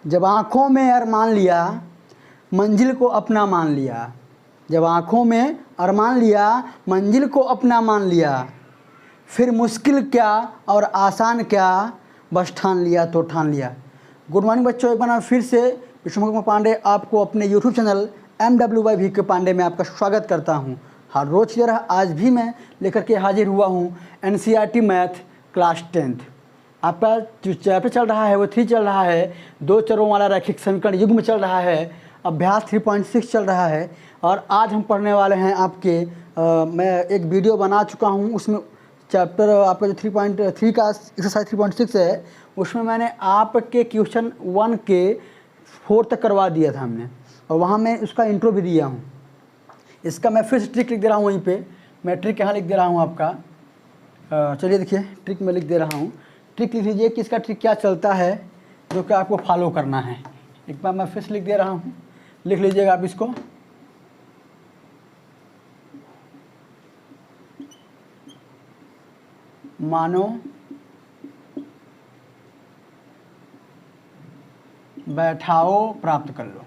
जब आँखों में अरमान लिया मंजिल को अपना मान लिया, जब आँखों में अरमान लिया मंजिल को अपना मान लिया, फिर मुश्किल क्या और आसान क्या बस ठान लिया तो ठान लिया। गुड मॉर्निंग बच्चों, एक बार फिर से विश्वनाथ कुमार पांडे आपको अपने YouTube channel MWY VK Pandey में आपका स्वागत करता हूं। हर रोज़ की तरह आज भी मैं लेकर के हाजिर हुआ हूं NCERT मैथ क्लास 10th। आपका जो चैप्टर चल रहा है वो 3 चल रहा है, 2 चरों वाला रैखिक समीकरण युग में चल रहा है, अभ्यास 3.6 चल रहा है। और आज हम पढ़ने वाले हैं आपके मैं एक वीडियो बना चुका हूं, उसमें चैप्टर आपका जो 3.3 का एक्सरसाइज 3.6 है उसमें मैंने आपके क्वेश्चन 1 के 4 तक करवा दिया था हमने, और वहाँ मैं उसका इंट्रो भी दिया हूँ। इसका मैं फिर से ट्रिक लिख दे रहा हूँ, वहीं पे मैं ट्रिक यहाँ लिख दे रहा हूँ आपका। चलिए देखिए, ट्रिक मैं लिख दे रहा हूँ। ट्रिक लिख लीजिए कि इसका ट्रिक क्या चलता है जो कि आपको फॉलो करना है। एक बार मैं फिर से लिख दे रहा हूँ, लिख लीजिएगा आप इसको। मानो बैठाओ प्राप्त कर लो।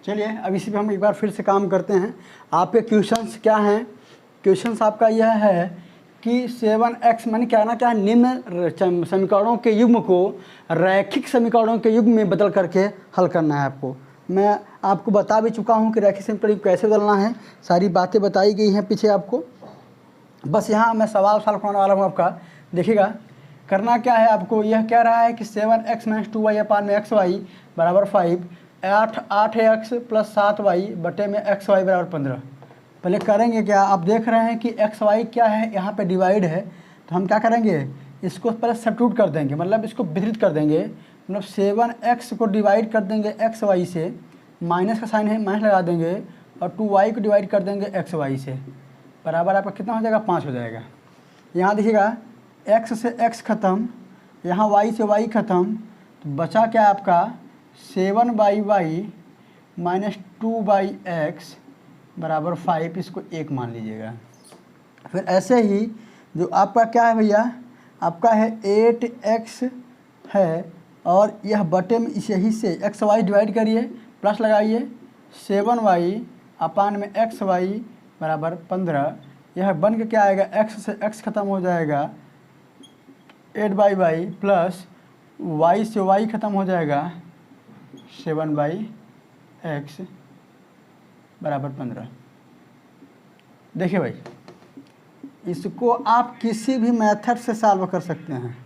चलिए अब इसी पे हम एक बार फिर से काम करते हैं। आपके क्वेश्चंस क्या हैं? क्वेश्चंस आपका यह है कि 7x माने क्या ना क्या है, निम्न समीकरणों के युग्म को रैखिक समीकरणों के युग्म में बदल करके हल करना है आपको। मैं आपको बता भी चुका हूं कि रैखिक समीकरण कैसे बदलना है, सारी बातें बताई गई हैं पीछे आपको। बस यहाँ मैं सवाल करने वाला हूँ आपका। देखिएगा करना क्या है आपको। यह कह रहा है कि 7x - 2y अपान में xy बराबर 5, 8x + 7y बटे में xy बराबर 15। पहले करेंगे क्या, आप देख रहे हैं कि xy क्या है, यहाँ पे डिवाइड है, तो हम क्या करेंगे, इसको पहले सब्स्टिट्यूट कर देंगे, मतलब इसको वितरित कर देंगे। मतलब 7x को डिवाइड कर देंगे xy से, माइनस का साइन है माइनस लगा देंगे, और 2y को डिवाइड कर देंगे xy से, बराबर आपका कितना हो जाएगा, 5 हो जाएगा। यहाँ देखिएगा x से x ख़त्म, यहाँ y से y ख़त्म, तो बचा क्या आपका 7y - 2x बराबर 5, इसको 1 मान लीजिएगा। फिर ऐसे ही जो आपका क्या है भैया, आपका है 8x है, और यह बटे में इसे ही से xy डिवाइड करिए, प्लस लगाइए 7y अपान में xy बराबर 15। यह बन के क्या आएगा, x से x ख़त्म हो जाएगा 8y प्लस y से y ख़त्म हो जाएगा 7x बराबर 15। देखिए भाई, इसको आप किसी भी मेथड से सॉल्व कर सकते हैं,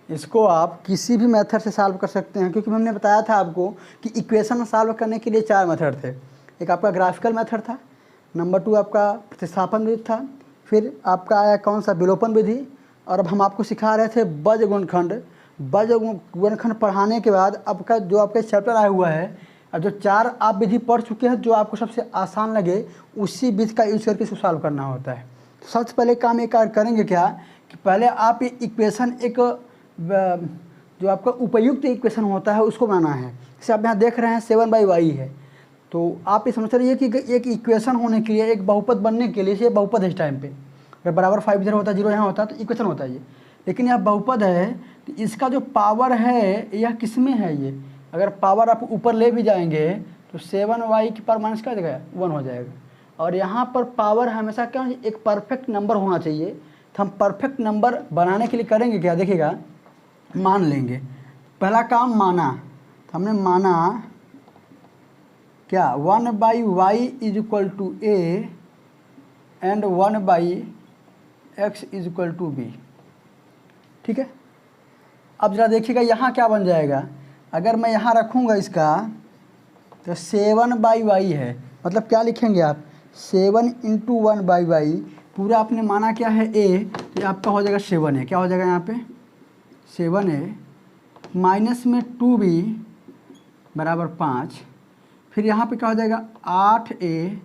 इसको आप किसी भी मेथड से सॉल्व कर सकते हैं, क्योंकि हमने बताया था आपको कि इक्वेशन सॉल्व करने के लिए 4 मेथड थे। एक आपका ग्राफिकल मेथड था, नंबर 2 आपका प्रतिस्थापन विधि था, फिर आपका आया कौन सा, विलोपन विधि, और अब हम आपको सिखा रहे थे बज गुणनखंड। बज गुणनखंड पढ़ाने के बाद आपका जो आपका चैप्टर आया हुआ है, और जो 4 आप विधि पढ़ चुके हैं, जो आपको सबसे आसान लगे उसी विधि का यूज करके इसको सॉल्व करना होता है। तो सबसे पहले काम एक करेंगे क्या कि पहले आप ये इक्वेशन, एक जो आपका उपयुक्त इक्वेशन होता है उसको बनाना है। जैसे आप यहाँ देख रहे हैं 7y है, तो आप ये समझ रहिए कि एक इक्वेशन होने के लिए, एक बहुपद बनने के लिए, ये बहुपद है इस टाइम पे, अगर बराबर 5 इधर होता है 0 यहाँ होता है तो इक्वेशन होता है ये, लेकिन यह बहुपद है तो इसका जो पावर है यह किस में है, ये अगर पावर आप ऊपर ले भी जाएंगे तो 7y की पावर माइनस क्या देगा, 1 हो जाएगा। और यहाँ पर पावर हमेशा क्या, एक परफेक्ट नंबर होना चाहिए। तो हम परफेक्ट नंबर बनाने के लिए करेंगे क्या, देखिएगा मान लेंगे। पहला काम माना, तो हमने माना क्या, 1/y = a and 1/x = b। ठीक है, अब जरा देखिएगा यहाँ क्या बन जाएगा। अगर मैं यहाँ रखूँगा इसका, तो 7/y है, मतलब क्या लिखेंगे आप, 7 × 1/y, पूरा आपने माना क्या है a, तो ये आपका हो जाएगा 7a। क्या हो जाएगा यहाँ पे 7a, माइनस में 2b बराबर 5, फिर यहाँ पे क्या हो जाएगा 8a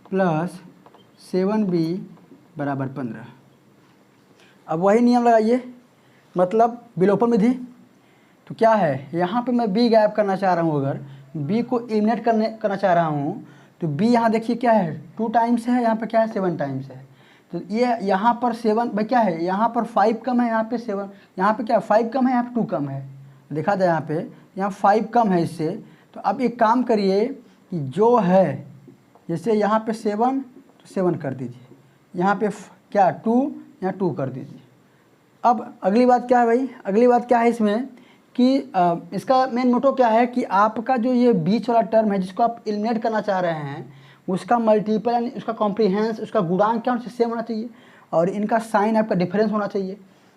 + 7b बराबर 15। अब वही नियम लगाइए, मतलब विलोपन विधि। तो क्या है, यहाँ पे मैं बी गायब करना चाह रहा हूँ, अगर बी को एलिमिनेट करना चाह रहा हूँ तो बी यहाँ देखिए क्या है 2 टाइम्स है, यहाँ पे क्या है 7 टाइम्स है। तो ये यहाँ पर 7 भाई क्या है, यहाँ पर 5 कम है, यहाँ पे 7, यहाँ पे क्या 5 कम है, यहाँ पे 2 कम है, देखा जाए यहाँ पे यहाँ 5 कम है इससे। तो अब एक काम करिए कि जो है जैसे यहाँ पे 7 तो 7 कर दीजिए, यहाँ पे क्या 2 यहाँ 2 कर दीजिए। अब अगली बात क्या है भाई, अगली बात क्या है इसमें कि इसका मेन मोटो क्या है कि आपका जो ये बीच वाला टर्म है जिसको आप एलिमिनेट करना चाह रहे हैं उसका मल्टीपल यानी उसका कॉम्प्रीहेंस, उसका गुणांक क्या होना, सेम होना चाहिए और इनका साइन आपका डिफरेंस होना चाहिए।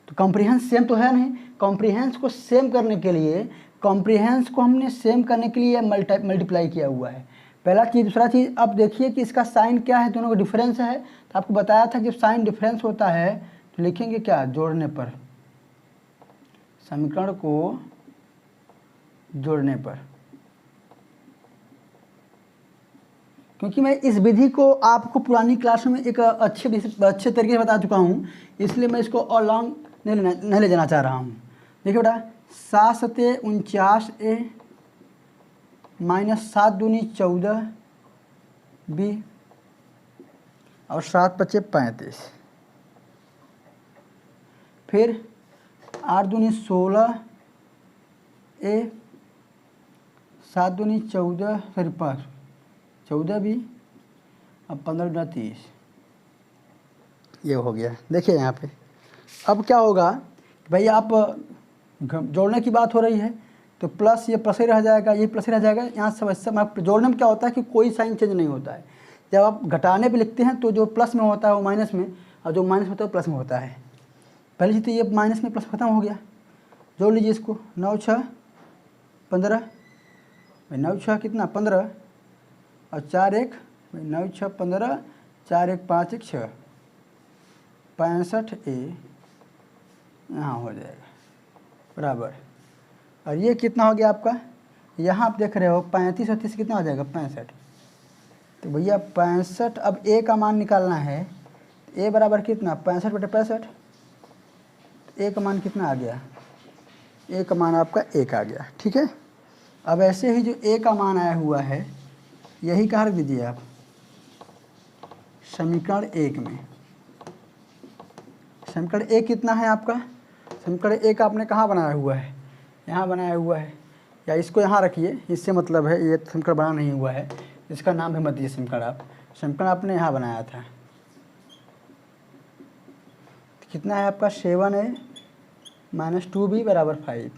तो कॉम्प्रीहेंस सेम तो है नहीं, कॉम्प्रीहेंस को सेम करने के लिए, कॉम्प्रीहेंस को हमने सेम करने के लिए मल्टीप्लाई किया हुआ है, पहला चीज़। दूसरा चीज़, अब देखिए कि इसका साइन क्या है, दोनों का डिफरेंस है। तो आपको बताया था जब साइन डिफरेंस होता है तो लिखेंगे क्या, जोड़ने पर, समीकरण को जोड़ने पर। क्योंकि मैं इस विधि को आपको पुरानी क्लास में एक अच्छे तरीके से बता चुका हूँ, इसलिए मैं इसको और लॉन्ग नहीं ले जाना चाह रहा हूँ। देखिए बेटा, 7 सते 49 ए माइनस 7 दूनी 14 बी और 7 पचे 35, फिर 8 दूनी 16 ए 7 दूनी 14 सॉरी 5 14 भी, अब 15 गुना 30, ये हो गया। देखिए यहाँ पे अब क्या होगा भाई, आप जोड़ने की बात हो रही है तो प्लस ये प्लस ही रह जाएगा, ये प्लस ही रह जाएगा। यहाँ समस्या जोड़ने में क्या होता है कि कोई साइन चेंज नहीं होता है। जब आप घटाने पे लिखते हैं तो जो प्लस में होता है वो माइनस में, और जो माइनस में होता है वो प्लस में होता है। पहले चीज़ तो ये माइनस में प्लस खत्म हो गया, जोड़ लीजिए इसको, 9 6 15, भाई 9 6 कितना 15 और 4 1, 9 6 15, 4 1 5 1 6, 65 ए यहाँ हो जाएगा बराबर। और ये कितना हो गया आपका, यहाँ आप देख रहे हो 35 और 30 कितना हो जाएगा 65। तो भैया 65, अब ए का मान निकालना है, ए बराबर कितना 65 बटे 65, ए का मान कितना आ गया, ए का मान आपका 1 आ गया। ठीक है, अब ऐसे ही जो ए का मान आया हुआ है यही कहाँ रख दीजिए आप समीकरण 1 में। समीकरण 1 कितना है आपका, समीकरण 1 आपने कहाँ बनाया हुआ है, यहाँ बनाया हुआ है, या इसको यहाँ रखिए, इससे मतलब है ये समीकरण बना नहीं हुआ है, इसका नाम भी मत दीजिए समीकरण, आप समीकरण आपने यहाँ बनाया था। कितना है आपका 7a माइनस 2b बराबर 5,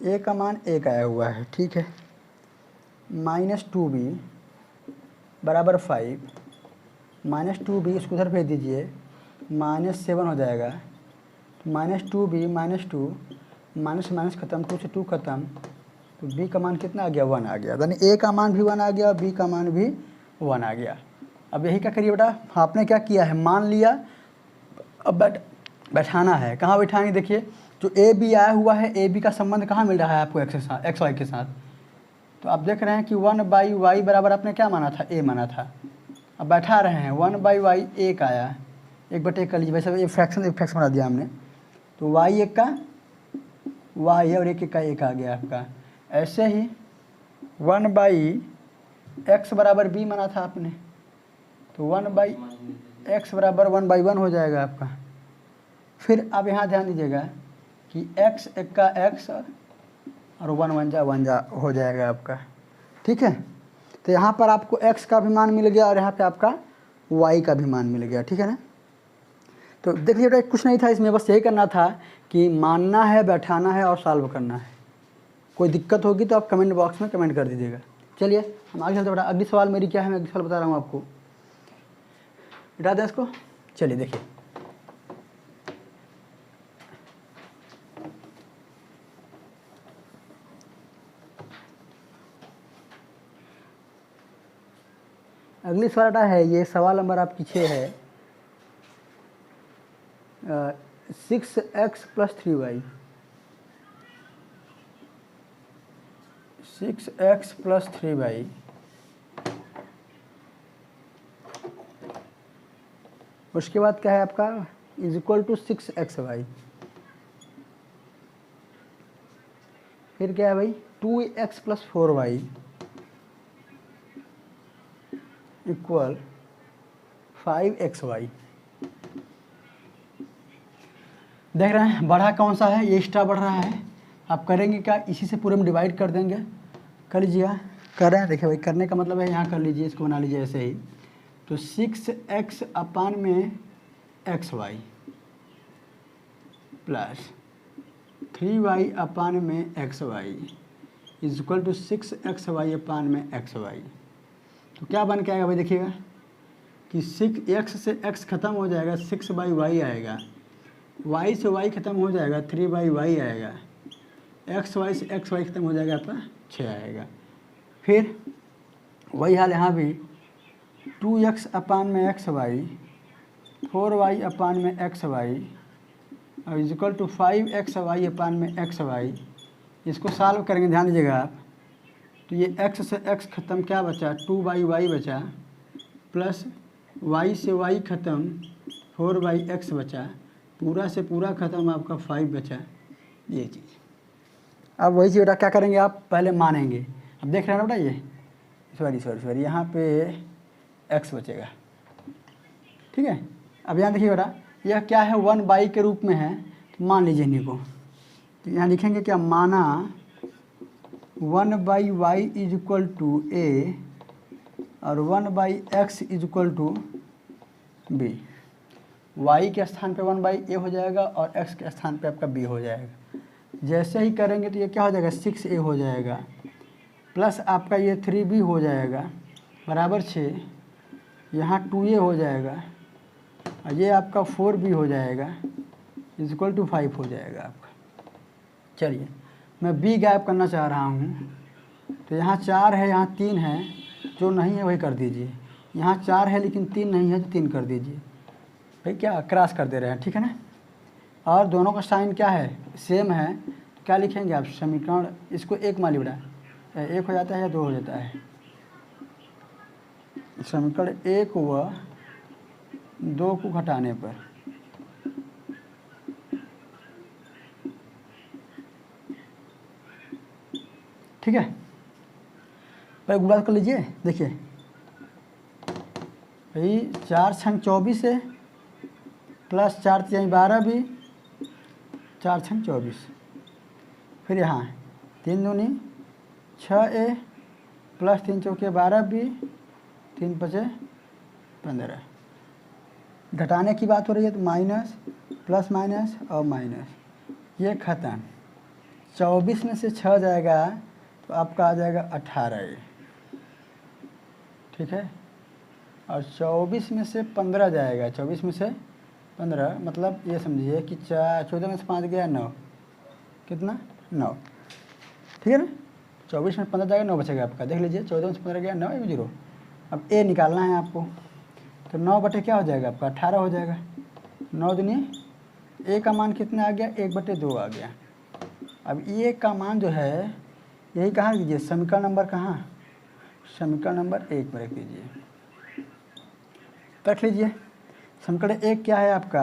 ए का मान 1 आया हुआ है। ठीक है, माइनस 2b बराबर 5, माइनस 2b इसको उधर भेज दीजिए, -7 हो जाएगा। तो -2b -2 माइनस माइनस खत्म, 2 से 2 खत्म, तो b का मान कितना आ गया 1 आ गया, यानी a का मान भी 1 आ गया और b का मान भी 1 आ गया। अब यही क्या करिए बेटा, आपने क्या किया है मान लिया, अब बैठाना है, कहाँ बैठाएंगे, देखिए जो ए बी आया हुआ है, ए बी का संबंध कहाँ मिल रहा है आपको एक्स के साथ, एक्स वाई के साथ। तो आप देख रहे हैं कि 1/y बराबर आपने क्या माना था, ए माना था। अब बैठा रहे हैं 1/y 1 आया, 1/1 कर लीजिए, वैसे ये फ्रैक्शन बना दिया हमने। तो y 1 का y है और 1 का 1 आ गया आपका। ऐसे ही 1/x बराबर b माना था आपने, तो 1/x बराबर 1/1 हो जाएगा आपका। फिर आप यहाँ ध्यान दीजिएगा कि x 1 का x और 1 1 जा 1 जा हो जाएगा आपका। ठीक है, तो यहाँ पर आपको x का भी मान मिल गया और यहाँ पे आपका y का भी मान मिल गया। ठीक है ना, तो देखिए बेटा कुछ नहीं था इसमें, बस यही करना था कि मानना है, बैठाना है और सॉल्व करना है। कोई दिक्कत होगी तो आप कमेंट बॉक्स में कमेंट कर दीजिएगा। चलिए हम आगे चलते बेटा, अगली सवाल मेरी क्या है, मैं अगली सवाल बता रहा हूँ आपको, बिठा दें इसको। चलिए देखिए, अगली सवाल है, ये सवाल नंबर आपकी 6 है, 6x + 3y, 6x + 3y उसके बाद क्या है आपका इज इक्वल टू 6xy। फिर क्या है भाई 2x plus 4y equal 5xy। देख रहे हैं बढ़ा कौन सा है, ये एक्स्ट्रा बढ़ रहा है। आप करेंगे क्या, इसी से पूरे में डिवाइड कर देंगे, कर लीजिएगा। कर रहे हैं, देखिए भाई करने का मतलब है यहाँ कर लीजिए, इसको बना लीजिए ऐसे ही। तो 6x अपान में xy प्लस 3y अपान में xy is equal to 6xy अपान में xy। तो क्या बन के आएगा भाई, देखिएगा कि 6x से x खत्म हो जाएगा, 6/y आएगा, y से y खत्म हो जाएगा, 3/y आएगा, xy से xy खत्म हो जाएगा, आपका 6 आएगा। फिर वही हाल यहाँ भी 2x अपान में xy 4y अपान में xy और इज इक्वल टू 5xy अपान में xy। इसको सॉल्व करेंगे, ध्यान दीजिएगा आप। तो ये x से x खत्म, क्या बचा 2/y बचा, प्लस y से y खत्म 4/x बचा, पूरा से पूरा खत्म आपका 5 बचा, ये चीज़। अब वही चीज़ बेटा क्या करेंगे आप, पहले मानेंगे। अब देख रहे हैं ना बेटा, ये सॉरी यहाँ पे x बचेगा, ठीक है। अब यहाँ देखिए बेटा यह क्या है 1/y के रूप में है, तो मान लीजिए इन्हीं को। तो यहाँ लिखेंगे क्या, माना 1/y is equal to a और 1/x is equal to b। y के स्थान पे 1/a हो जाएगा और x के स्थान पे आपका b हो जाएगा। जैसे ही करेंगे तो ये क्या हो जाएगा 6a हो जाएगा, प्लस आपका ये 3b हो जाएगा बराबर 6, यहाँ 2a हो जाएगा और ये आपका 4b हो जाएगा इज इक्वल टू 5 हो जाएगा आपका। चलिए मैं b गायब करना चाह रहा हूँ, तो यहाँ 4 है, यहाँ 3 है, जो नहीं है वही कर दीजिए। यहाँ 4 है लेकिन 3 नहीं है, तो 3 कर दीजिए भाई, क्या क्रॉस कर दे रहे हैं, ठीक है ना। और दोनों का साइन क्या है, सेम है, तो क्या लिखेंगे आप, समीकरण इसको एक मान लीजिए, एक हो जाता है या 2 हो जाता है, समीकरण 1 व 2 को घटाने पर ठीक है। पहले गुणा कर लीजिए, देखिए भाई 4 छंग 24 है, प्लस 4 3 12 भी, 4 छंग 24, फिर यहाँ 3 दूनी 6a प्लस 3 चौके 12 भी, 3 5 15। घटाने की बात हो रही है तो माइनस प्लस माइनस और माइनस, ये खत्म। 24 में से 6 जाएगा तो आपका आ जाएगा 18a, ठीक है। और 24 में से 15 जाएगा, 24 में से 15 मतलब ये समझिए कि 14 में से 5 गया 9, कितना 9, ठीक है ना। 24 में 15 जाएगा 9 बचेगा आपका, देख लीजिए 14 में से 15 गया 9, 1 0। अब a निकालना है आपको, तो 9 बटे क्या हो जाएगा आपका 18 हो जाएगा। 9 दूनी a का मान कितना आ गया, 1/2 आ गया। अब a का मान जो है यही कहाँ रख दीजिए, समीकरण नंबर कहाँ, समीकरण नंबर 1 पर रख दीजिए, रख लीजिए। समीकरण 1 क्या है आपका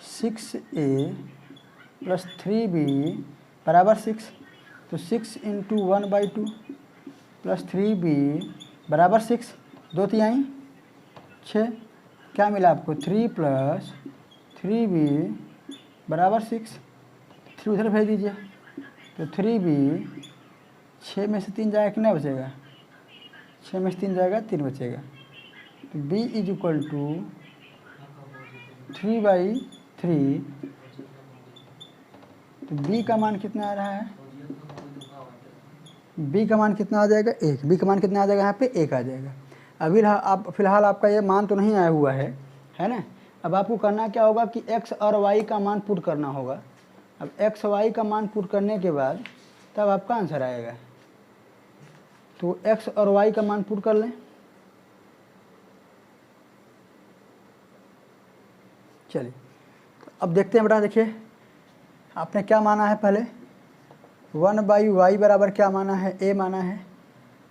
6a प्लस 3b बराबर 6, तो 6 इंटू 1/2 प्लस 3b बराबर 6, 2 तिहाई 6, क्या मिला आपको 3 प्लस 3b बराबर 6, 3 उधर भेज दीजिए, तो 3b 6 में से 3 जाएगा, कितना बचेगा, 6 में से 3 जाएगा 3 बचेगा। तो b इज इक्वल टू 3/3, तो b का मान कितना आ रहा है, b का मान कितना आ जाएगा 1, b का मान कितना आ जाएगा यहाँ पे 1 आ जाएगा। अभी आप फिलहाल आपका ये मान तो नहीं आया हुआ है ना। अब आपको करना क्या होगा कि x और y का मान पुट करना होगा। अब x y का मान पुट करने के बाद तब आपका आंसर आएगा, तो x और y का मान पुट कर लें। चलिए अब देखते हैं बेटा, देखिए आपने क्या माना है, पहले 1/y बराबर क्या माना है, a माना है,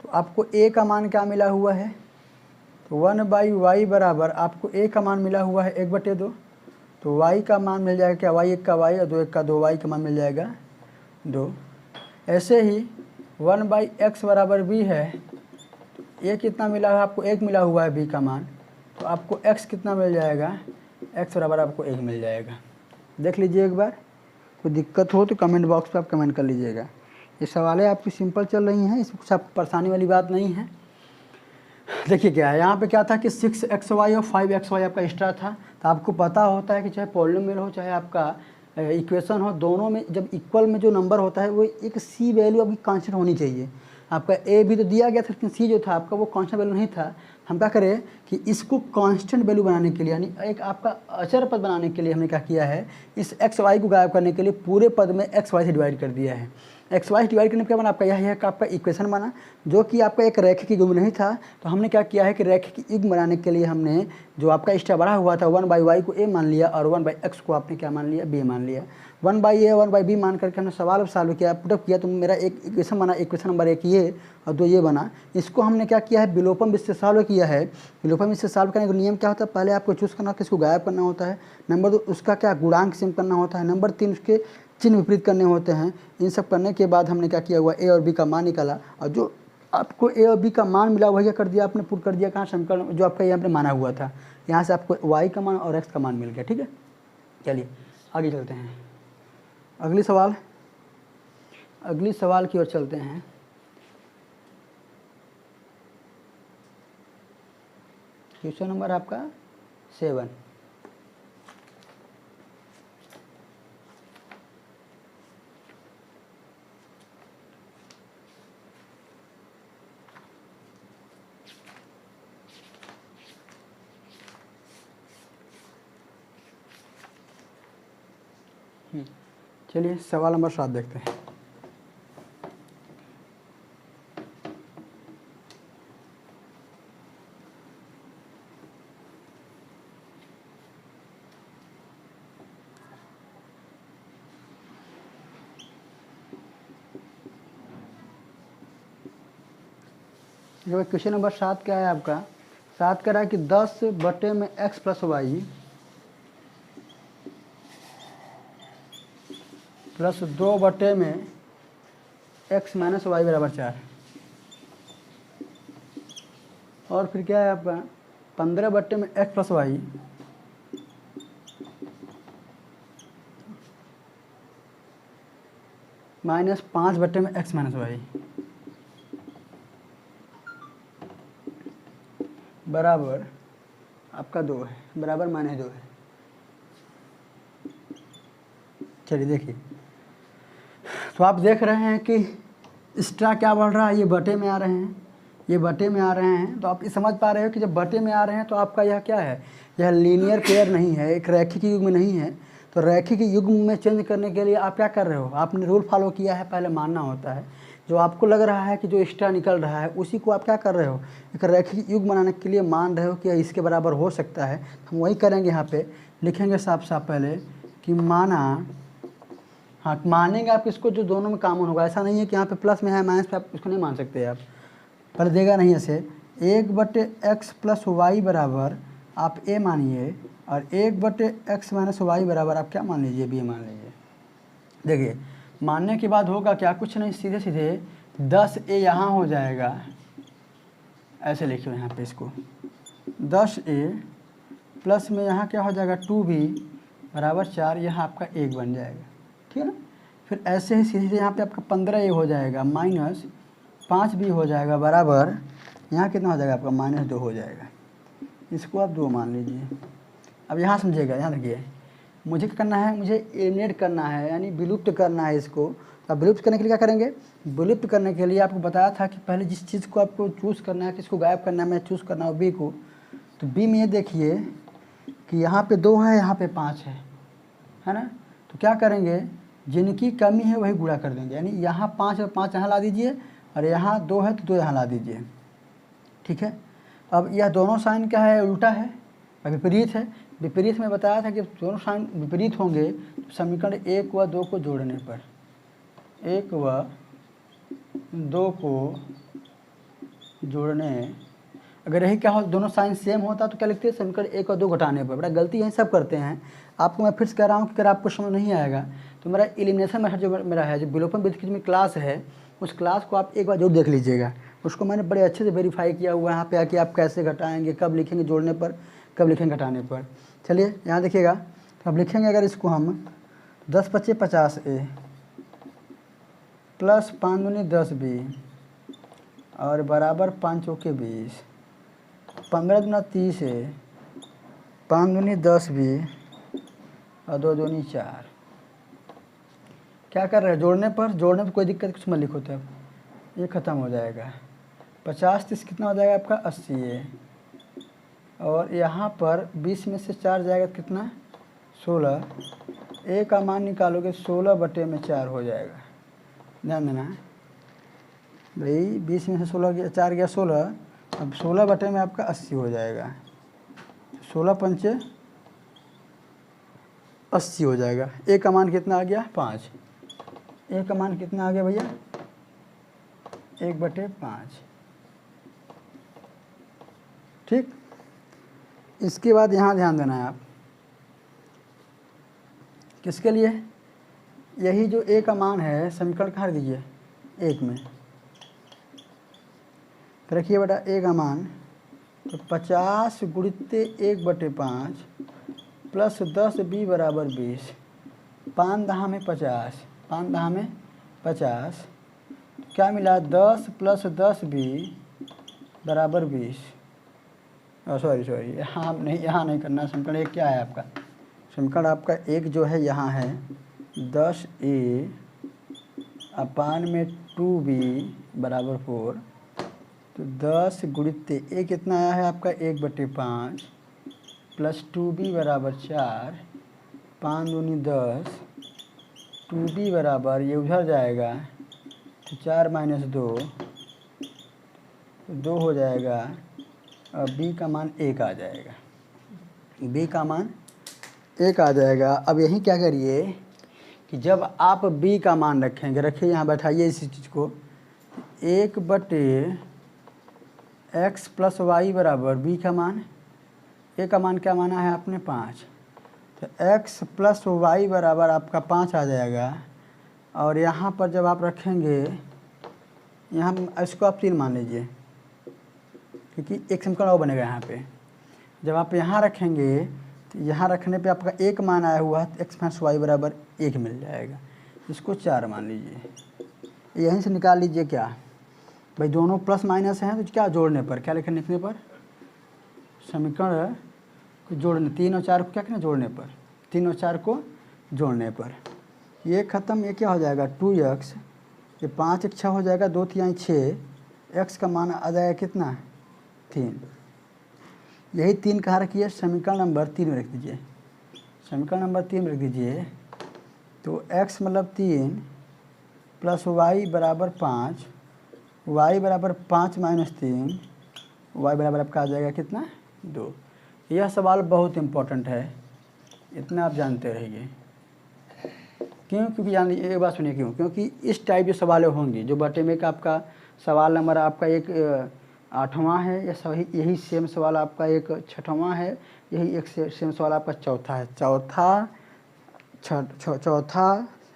तो आपको a का मान क्या मिला हुआ है, तो 1/y बराबर आपको a का मान मिला हुआ है 1/2, तो y का मान मिल जाएगा क्या, y 1 का y और 2 1 का 2, y का मान मिल जाएगा 2। ऐसे ही 1/x बराबर b है, ये कितना मिला है आपको, 1 मिला हुआ है b का मान, तो आपको x कितना मिल जाएगा, x बराबर आपको 1 मिल जाएगा। देख लीजिए एक बार, कोई दिक्कत हो तो कमेंट बॉक्स पे आप कमेंट कर लीजिएगा। ये सवालें आपकी सिंपल चल रही हैं, इसमें कुछ आपको परेशानी वाली बात नहीं है। देखिए क्या है, यहाँ पे क्या था कि 6xy और 5xy आपका एक्स्ट्रा था, तो आपको पता होता है कि चाहे पॉलिनोमियल हो चाहे आपका इक्वेशन हो, दोनों में जब इक्वल में जो नंबर होता है वो एक सी वैल्यू आपकी कांस्टेंट होनी चाहिए। आपका ए भी तो दिया गया था लेकिन सी जो था आपका वो कांस्टेंट वैल्यू नहीं था। हम क्या करें कि इसको कांस्टेंट वैल्यू बनाने के लिए, यानी एक आपका अचर पद बनाने के लिए हमने क्या किया है, इस एक्स वाई को गायब करने के लिए पूरे पद में एक्स वाई से डिवाइड कर दिया है। एक्स वाई डिवाइड करने पर क्या बना आपका, यह है कि आपका इक्वेशन बना, जो कि आपका एक रैखिक युग्म नहीं था। तो हमने क्या किया है कि रैखिक युग्म बनाने के लिए हमने जो आपका एक्स्ट्रा बढ़ा हुआ था 1/y को a मान लिया और 1/x को आपने क्या मान लिया, b मान लिया। 1/a 1/b मान करके हमने सवाल सॉल्व किया, पुटअप किया, तो मेरा एक इक्वेशन बना, इक्वेशन नंबर 1 ये और 2 ये बना। इसको हमने क्या किया है, विलोपन विधि से सॉल्व किया है। विलोपन विधि से सॉल्व करने का नियम क्या होता है, पहले आपको चूज़ करना किसको गायब करना होता है, नंबर 2 उसका क्या गुणांक सेम करना होता है, नंबर 3 उसके चिन्ह विपरीत करने होते हैं। इन सब करने के बाद हमने क्या किया हुआ, ए और बी का मान निकाला, और जो आपको ए और बी का मान मिला वही क्या कर दिया आपने, पुट कर दिया कहाँ, समीकरण जो आपका यहाँ पे माना हुआ था, यहाँ से आपको वाई का मान और एक्स का मान मिल गया। ठीक है, चलिए आगे चलते हैं, अगली सवाल की ओर चलते हैं। क्वेश्चन नंबर आपका 7। चलिए सवाल नंबर 7 देखते हैं। क्वेश्चन नंबर 7 क्या है आपका, 7 कह रहा है कि 10 बटे में x प्लस वाई प्लस 2 बटे में x माइनस वाई बराबर 4, और फिर क्या है आपका 15 बटे में x प्लस वाई माइनस 5 बटे में x माइनस वाई बराबर आपका 2 है, बराबर माइनस 2 है। चलिए देखिए, तो आप देख रहे हैं कि एक्स्ट्रा क्या बढ़ रहा है, ये बटे में आ रहे हैं, ये बटे में आ रहे हैं। तो आप ये समझ पा रहे हो कि जब बटे में आ रहे हैं तो आपका यह क्या है, यह लीनियर पेयर नहीं है, एक रैखिक युग्म नहीं है। तो रैखिक युग्म में चेंज करने के लिए आप क्या कर रहे हो, आपने रूल फॉलो किया है, पहले मानना होता है। जो आपको लग रहा है कि जो एक्स्ट्रा निकल रहा है उसी को आप क्या कर रहे हो, एक रैखिक युग्म बनाने के लिए मान रहे हो कि इसके बराबर हो सकता है। हम वही करेंगे, यहाँ पे लिखेंगे साफ साफ पहले कि माना, हाँ मानेंगे आप इसको जो दोनों में कॉमन होगा। ऐसा नहीं है कि यहाँ पे प्लस में है माइनस पे आप इसको नहीं मान सकते, आप पहले देगा नहीं ऐसे। 1/x प्लस वाई बराबर आप a मानिए, और 1/x माइनस वाई बराबर आप क्या मान लीजिए, b मान लीजिए। देखिए मानने के बाद होगा क्या, कुछ नहीं, सीधे सीधे 10a यहाँ हो जाएगा, ऐसे लिखिए यहाँ पे इसको 10a प्लस में यहाँ क्या हो जाएगा 2b बराबर 4, यहाँ आपका 1 बन जाएगा। ठीक है ना, फिर ऐसे ही सीधे यहाँ पे आपका 15a हो जाएगा माइनस 5b हो जाएगा बराबर यहाँ कितना हो जाएगा आपका -2 हो जाएगा। इसको आप 2 मान लीजिए। अब यहाँ समझिएगा, यहाँ देखिए मुझे क्या करना है, मुझे एलिमिनेट करना है, यानी विलुप्त करना है इसको। अब विलुप्त करने के लिए क्या करेंगे, विलुप्त करने के लिए आपको बताया था कि पहले जिस चीज़ को आपको चूज़ करना है, किसको गायब करना है, मैं चूज़ करना है बी को। तो बी में ये देखिए कि यहाँ पे 2 है, यहाँ पे 5 है ना। तो क्या करेंगे, जिनकी कमी है वही गुणा कर देंगे, यानी यहाँ 5 है, 5 यहाँ ला दीजिए, और यहाँ 2 है तो 2 यहाँ ला दीजिए। ठीक है, अब यह दोनों साइन क्या है, उल्टा है, विपरीत है। विपरीत में बताया था कि दोनों साइन विपरीत होंगे तो समीकरण 1 व 2 को जोड़ने पर, 1 व 2 को जोड़ने अगर यही क्या हो दोनों साइन सेम होता तो क्या लिखते हैं, समीकरण 1 और 2 घटाने पर। बड़ा गलती यही सब करते हैं। आपको मैं फिर से कह रहा हूँ कि अगर आपको समझ नहीं आएगा तो मेरा एलिमिनेशन मेथड जो मेरा है, जो विलोपन विधि की जो क्लास है, उस क्लास को आप एक बार जरूर देख लीजिएगा। उसको मैंने बड़े अच्छे से वेरीफाई किया हुआ है यहाँ पे आके, आप कैसे घटाएंगे, कब लिखेंगे जोड़ने पर, कब लिखेंगे घटाने पर। चलिए यहाँ देखिएगा, तो अब लिखेंगे अगर इसको हम 10 × 25 = 50A प्लस 5 × 10 B और बराबर 5 × 20, 15 × 30A, 5 × 10 B और 2 × 2 = 4। क्या कर रहे हैं, जोड़ने पर कोई दिक्कत कुछ मत लिखो, तब ये ख़त्म हो जाएगा। 50 × 30 कितना हो जाएगा आपका 80A, और यहाँ पर 20 में से 4 जाएगा कितना 16। A का मान निकालोगे 16/4 हो जाएगा। ध्यान देना है भाई, 20 में से 16 गया, 4 गया 16, अब 16 में आपका 80 हो जाएगा। 16 पंचे 80 हो जाएगा। A का मान कितना आ गया 5। A का मान कितना आ गया भैया 1/5। ठीक, इसके बाद यहाँ ध्यान देना है आप, किसके लिए, यही जो A का मान है समीकरण कहाँ रख दीजिए 1 में, तो रखिए बेटा A का मान, तो 50 × 1/5 प्लस 10B बराबर 20, 5 दहा में 50, 5 दहा में 50, क्या मिला 10 + 10B बराबर 20। सॉरी यहाँ नहीं करना, समीकरण 1 क्या है आपका, समीकरण आपका 1 जो है यहाँ है 10A अपान में 2B बराबर 4, तो 10 × A कितना आया है आपका 1/5 प्लस 2B बराबर 4, 5 दूनी 10, 2B बराबर ये उधर जाएगा तो 4 - 2, तो 2 हो जाएगा, और B का मान 1 आ जाएगा। B का मान 1 आ जाएगा। अब यही क्या करिए कि जब आप B का मान रखेंगे, रखिए यहाँ बैठाइए इसी चीज़ को, 1/x + y बराबर B का मान, A का मान क्या माना है आपने 5, तो x + y बराबर आपका 5 आ जाएगा। और यहाँ पर जब आप रखेंगे, यहाँ इसको आप 3 मान लीजिए, क्योंकि एक समीकरण और बनेगा यहाँ पे। जब आप यहाँ रखेंगे तो यहाँ रखने पे आपका 1 मान आया हुआ है, तो x + y बराबर 1 मिल जाएगा। इसको 4 मान लीजिए, यहीं से निकाल लीजिए क्या भाई, दोनों प्लस माइनस हैं तो क्या जोड़ने पर, क्या लिखने पर, समीकरण को जोड़ने, 3 और 4 को क्या करना जोड़ने पर, 3 और 4 को जोड़ने पर ये ख़त्म। ये क्या हो जाएगा 2x, ये 5 × 6 हो जाएगा, 2 × 3 = 6, x का मान आ जाएगा कितना 3। यही 3 कहाँ रखिए, समीकरण नंबर 3 में रख दीजिए, समीकरण नंबर 3 में रख दीजिए। तो x मतलब 3 प्लस y बराबर 5, y बराबर 5 - 3, y बराबर आपका आ जाएगा कितना 2। यह सवाल बहुत इम्पोर्टेंट है, इतना आप जानते रहिए। क्यों, क्योंकि जान लीजिए, एक बात सुनिए क्यों, क्योंकि इस टाइप के सवालें होंगी। जो बटे में का आपका सवाल नंबर आपका एक 8वां है, या सही यही सेम सवाल आपका एक 6वां है, यही एक सेम सवाल आपका 4था है, चौथा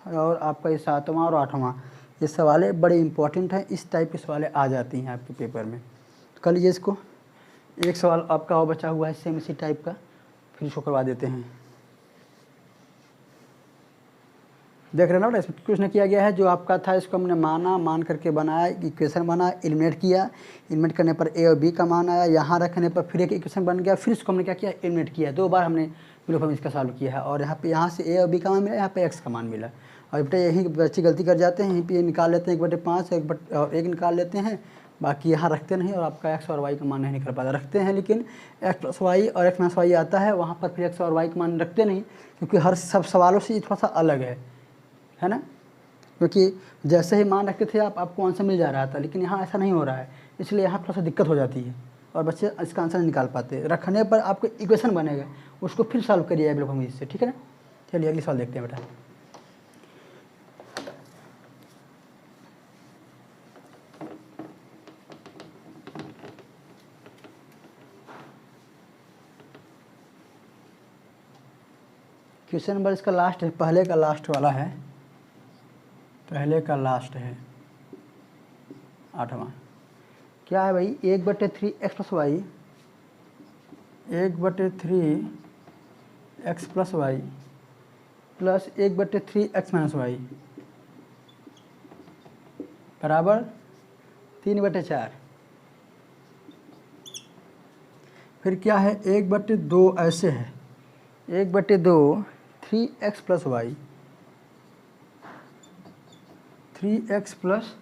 और आपका ये 7वां और 8वां, ये सवालें बड़े इंपॉर्टेंट हैं। इस टाइप के सवालें आ जाती हैं आपके पेपर में। तो कर लीजिए इसको, एक सवाल आपका और बचा हुआ है सेम इसी टाइप का, फिर इसको करवा देते हैं। देख रहे ना बेटा, इसमें कुछ नहीं किया गया है, जो आपका था इसको हमने मान करके बनाया, इक्वेशन बना, एलिमिनेट किया, एलिमिनेट करने पर A और B का मान आया, यहाँ रखने पर फिर एक इक्वेशन बन गया, फिर इसको हमने क्या किया एलिमिनेट किया, 2 बार हमने विलोपन इसका सॉल्व किया है। और यहाँ से A और B का मान मिला, यहाँ पे x का मान मिला। और बेटा यही बच्चे गलती कर जाते हैं, यहीं पर निकाल लेते हैं 1/5, एक निकाल लेते हैं, बाकी यहाँ रखते नहीं, और आपका x और y का मान नहीं निकल पाता। रखते हैं लेकिन x + y और x - y आता है, वहाँ पर फिर x और y का मान रखते नहीं, क्योंकि हर सब सवालों से थोड़ा सा अलग है ना, क्योंकि जैसे ही मान रखते थे आपको आंसर मिल जा रहा था, लेकिन यहाँ ऐसा नहीं हो रहा है, इसलिए यहाँ थोड़ा सा दिक्कत हो जाती है और बच्चे इसका आंसर नहीं निकाल पाते। रखने पर आपको इक्वेशन बनेगा, उसको फिर सॉल्व करिए विलोपन विधि से, ठीक है ना। चलिए अगली सवाल देखते हैं बेटा। क्वेश्चन नंबर इसका लास्ट है, पहले का लास्ट वाला है, पहले का लास्ट है 8वां। क्या है भाई, 1/3 x plus y, 1/3 x plus y plus 1/3 x minus y बराबर 3/4। फिर क्या है, 1/2 ऐसे है, 1/2 3x plus y, 3x plus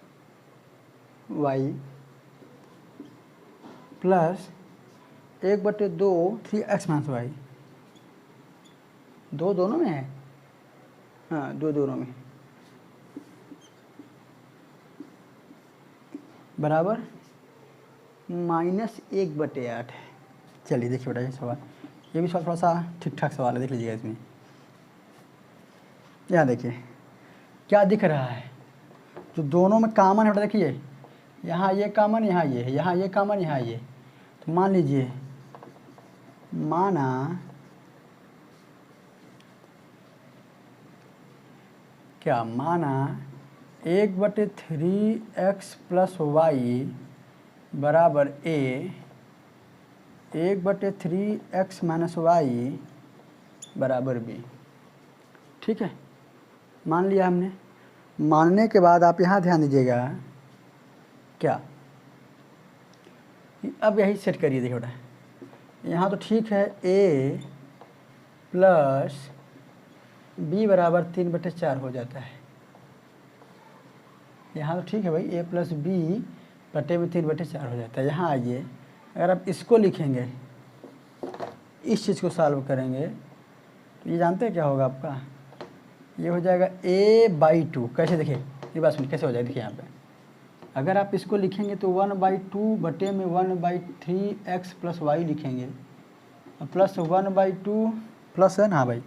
y plus 1/2 3x minus y. दो दोनों में है, हाँ दो दोनों में, बराबर -1/8 है। चलिए देखिए बेटा, ये सवाल, ये भी सवाल थोड़ा सा ठीक ठाक सवाल है, देख लीजिएगा इसमें। यहाँ देखिए क्या दिख रहा है, जो दोनों में कॉमन है बेटा, देखिए यहाँ ये कॉमन, यहाँ ये है, यहाँ ये कॉमन, यहाँ ये। तो मान लीजिए, माना क्या, माना 1/3 एक्स प्लस वाई बराबर ए, 1/3 एक्स माइनस वाई बराबर बी। ठीक है, मान लिया हमने। मानने के बाद आप यहाँ ध्यान दीजिएगा, क्या अब यही सेट करिए। देखिए बेटा, यहाँ तो ठीक है, a प्लस बी बराबर 3/4 हो जाता है। यहाँ तो ठीक है भाई, a प्लस बी बटे में 3/4 हो जाता है। यहाँ आइए, अगर आप इसको लिखेंगे, इस चीज़ को सॉल्व करेंगे, तो ये जानते हैं क्या होगा आपका, ये हो जाएगा a/2। कैसे, देखिए ये बात सुनिए कैसे हो जाएगा। देखिए यहाँ पे अगर आप इसको लिखेंगे तो 1/2 बटे में 1/3 एक्स प्लस वाई लिखेंगे, और प्लस 1/2 प्लस है ना, हाँ भाई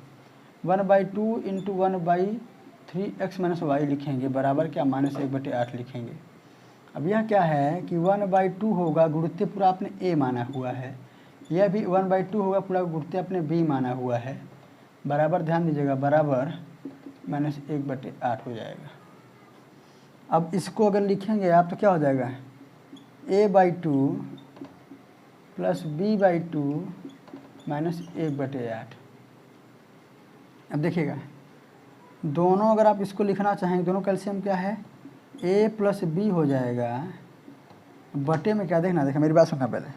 1/2 इंटू 1/3 एक्स माइनस वाई लिखेंगे, बराबर क्या, -1/8 लिखेंगे। अब यह क्या है कि 1/2 होगा, गुणित पूरा आपने a माना हुआ है, यह भी 1/2 होगा, पूरा गुणित आपने b माना हुआ है, बराबर ध्यान दीजिएगा, बराबर -1/8 हो जाएगा। अब इसको अगर लिखेंगे आप तो क्या हो जाएगा, a/2 प्लस b/2 -1/8। अब देखिएगा, दोनों अगर आप इसको लिखना चाहेंगे, दोनों कैल्शियम क्या है, a प्लस बी हो जाएगा, बटे में क्या, देखना, देखा मेरी बात सुनना पहले,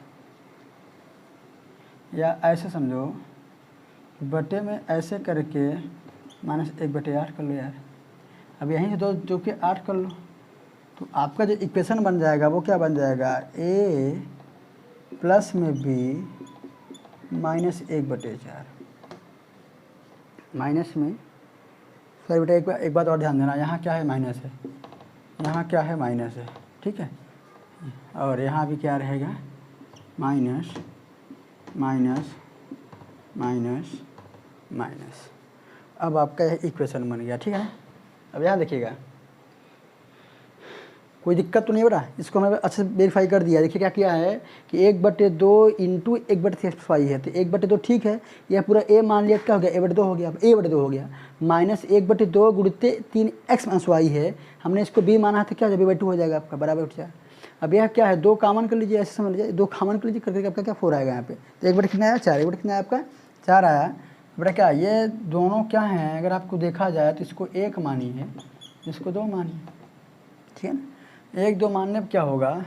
या ऐसे समझो, बटे में ऐसे करके -1/8 कर लो यार। अब यहीं से दो जो कि 8 कर लो, तो आपका जो इक्वेशन बन जाएगा वो क्या बन जाएगा, a प्लस में b -1/4 माइनस में। सर बेटा एक बात और ध्यान देना, यहाँ क्या है, माइनस है, यहाँ क्या है, माइनस है, ठीक है, और यहाँ भी क्या रहेगा, माइनस माइनस माइनस माइनस। अब आपका यह इक्वेशन बन गया, ठीक है। अब यहाँ देखिएगा, कोई दिक्कत तो नहीं हो रहा, इसको हमने अच्छे से वेरीफाई कर दिया। देखिए क्या किया है कि 1/2 इंटू 1/3 एक्स वाई है, तो 1/2 ठीक है, यह पूरा a मान लिया, क्या हो गया, a/2 हो गया, a/2 हो गया, माइनस 1/2 गुणित 3x माइनस वाई है, हमने इसको b माना है, तो क्या हो जाएगा, b/2 हो जाएगा आपका, बराबर उठ जाए। अब यह क्या है, 2 कॉमन कर लीजिए, ऐसे समझ लीजिए, 2 कॉमन कर लीजिए, करके आपका क्या 4 आएगा यहाँ पे। तो 1/2 कितना आया, 4, 1/2 कितना आया आपका, 4 आया। बेटा क्या, ये दोनों क्या हैं, अगर आपको देखा जाए तो इसको 1 मानिए, इसको 2 मानिए, ठीक है ना। 1 2 मानने पर क्या होगा,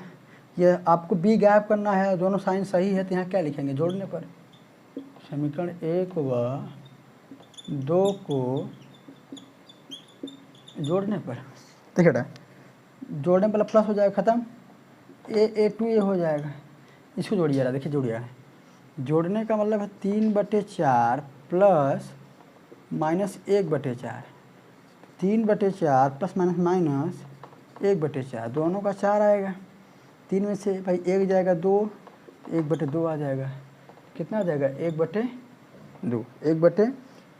ये आपको b गायब करना है, दोनों साइन सही है, तो यहाँ क्या लिखेंगे, जोड़ने पर, समीकरण 1 व 2 को जोड़ने पर, देखिए बेटा जोड़ने पर प्लस हो जाएगा, ख़त्म, a हो जाएगा। इसको जोड़िए रहा, देखिए जोड़िए, जोड़ने का मतलब है 3/4 प्लस -1/4, 3/4 प्लस माइनस 1/4, दोनों का 4 आएगा, 3 में से भाई 1 जाएगा 2, 1/2 आ जाएगा, कितना आ जाएगा, 1/2, 1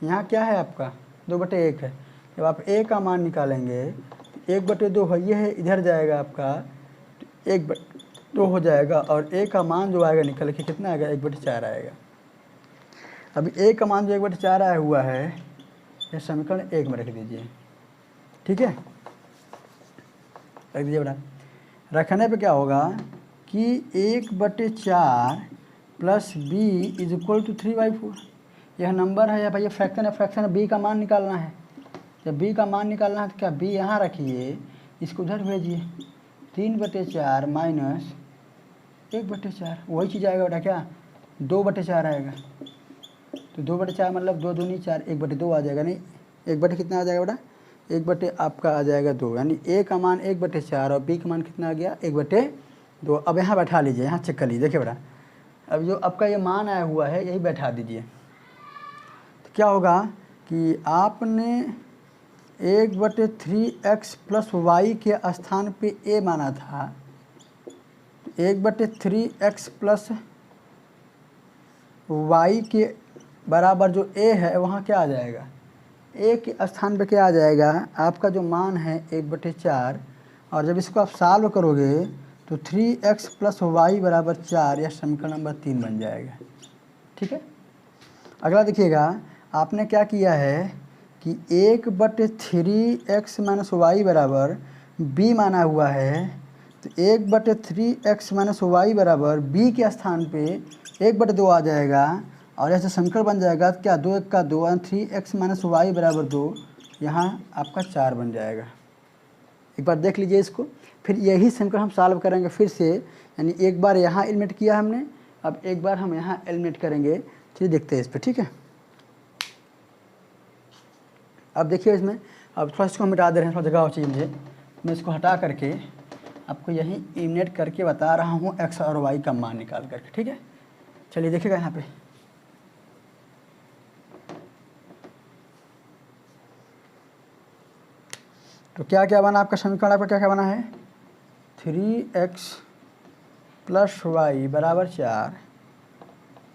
यहाँ क्या है आपका 2/1 है। जब आप a का मान निकालेंगे, 1/2 है, ये है, इधर जाएगा आपका, 1/2 हो जाएगा, और a का मान जो आएगा निकल के कितना आएगा, 1/4 आएगा। अभी ए का मान जो 1/4 आया हुआ है, यह समीकरण 1 में रख दीजिए। ठीक है, रख दीजिए बेटा। रखने पे क्या होगा कि 1/4 plus b is equal to 3/4। यह नंबर है या भाई ये फ्रैक्शन है, फ्रैक्शन बी का मान निकालना है। जब बी का मान निकालना है तो क्या बी यहाँ रखिए, इसको उधर भेजिए। 3/4 माइनस 1/4 वही चीज़ आएगा बेटा, क्या 2/4 आएगा। तो 2/4 मतलब 2 दूनी 4, 1/2 आ जाएगा। नहीं 1/, कितना आ जाएगा बेटा, 1/, आपका आ जाएगा 2, यानी ए का मान 1/4 और बी का मान कितना आ गया 1/2। अब यहाँ बैठा लीजिए, यहाँ चेक कर लीजिए। देखिए बेटा, अब जो आपका ये मान आया हुआ है यही बैठा दीजिए। तो क्या होगा कि आपने 1/3x प्लस वाई के स्थान पे ए माना था। 1/3x प्लस वाई के बराबर जो ए है वहाँ क्या आ जाएगा, ए के स्थान पे क्या आ जाएगा, आपका जो मान है 1/4। और जब इसको आप सॉल्व करोगे तो 3x प्लस वाई बराबर 4, यह समीकरण नंबर 3 बन जाएगा। ठीक है, अगला देखिएगा, आपने क्या किया है कि 1/3x माइनस वाई बराबर बी माना हुआ है। तो 1/3x माइनस वाई बराबर बी के स्थान पे 1/2 आ जाएगा और ऐसे समीकरण बन जाएगा। क्या 2 1 का 2, 3x माइनस वाई बराबर 2, यहाँ आपका 4 बन जाएगा। एक बार देख लीजिए इसको, फिर यही समीकरण हम सॉल्व करेंगे फिर से, यानी एक बार यहाँ एलिमिनेट किया हमने, अब एक बार हम यहाँ एलिमिनेट करेंगे। चलिए देखते हैं इस पर। ठीक है, अब देखिए इसमें, अब थोड़ा इसको हम मिटा दे रहे हैं, थोड़ा जगह चाहिए मुझे। मैं इसको हटा करके आपको यही एलिमिनेट करके बता रहा हूँ एक्स और वाई का मान निकाल करके। ठीक है, चलिए देखिएगा यहाँ पे। तो क्या क्या बना आपका समीकरण, आपका क्या क्या बना है, 3x प्लस वाई बराबर 4,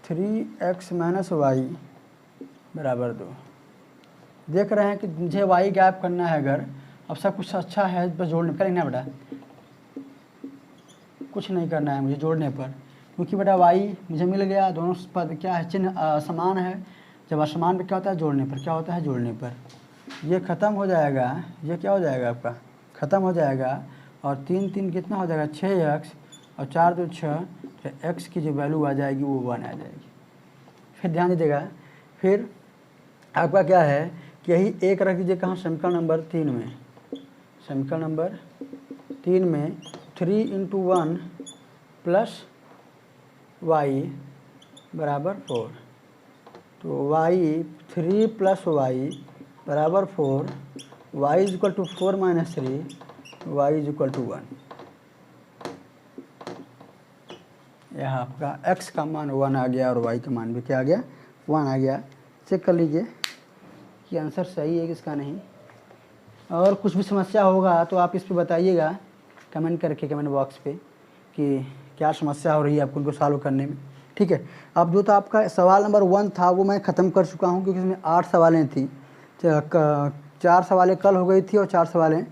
3x माइनस वाई बराबर 2। देख रहे हैं कि मुझे वाई गैप करना है। अगर अब सब कुछ अच्छा है बस जोड़ने पर ना बेटा, कुछ नहीं करना है मुझे जोड़ने पर, क्योंकि बेटा वाई मुझे मिल गया। दोनों पद क्या है, चिन्ह समान है। जब असमान पे क्या होता है, जोड़ने पर क्या होता है, जोड़ने पर ये ख़त्म हो जाएगा। ये क्या हो जाएगा आपका, ख़त्म हो जाएगा। और 3 3 कितना हो जाएगा, 6x और 4 2 6, तो x की जो वैल्यू आ जाएगी वो 1 आ जाएगी। फिर ध्यान दीजिएगा, फिर आपका क्या है कि यही एक रख दीजिए कहाँ, समीकरण नंबर 3 में। समीकरण नंबर 3 में 3 × 1 प्लस वाई बराबर 4। तो y 3 प्लस वाई बराबर 4, y is equal to 4 minus 3, y is equal to 1। यहाँ आपका x का मान 1 आ गया और y का मान भी क्या आ गया, 1 आ गया। चेक कर लीजिए कि आंसर सही है किसका नहीं। और कुछ भी समस्या होगा तो आप इस पर बताइएगा कमेंट करके, कमेंट बॉक्स पे, कि क्या समस्या हो रही है आपको उनको सॉल्व करने में। ठीक है, अब जो था आपका सवाल नंबर 1 था वो मैं ख़त्म कर चुका हूँ, क्योंकि इसमें 8 सवालें थी। 4 सवालें कल हो गई थी और 4 सवालें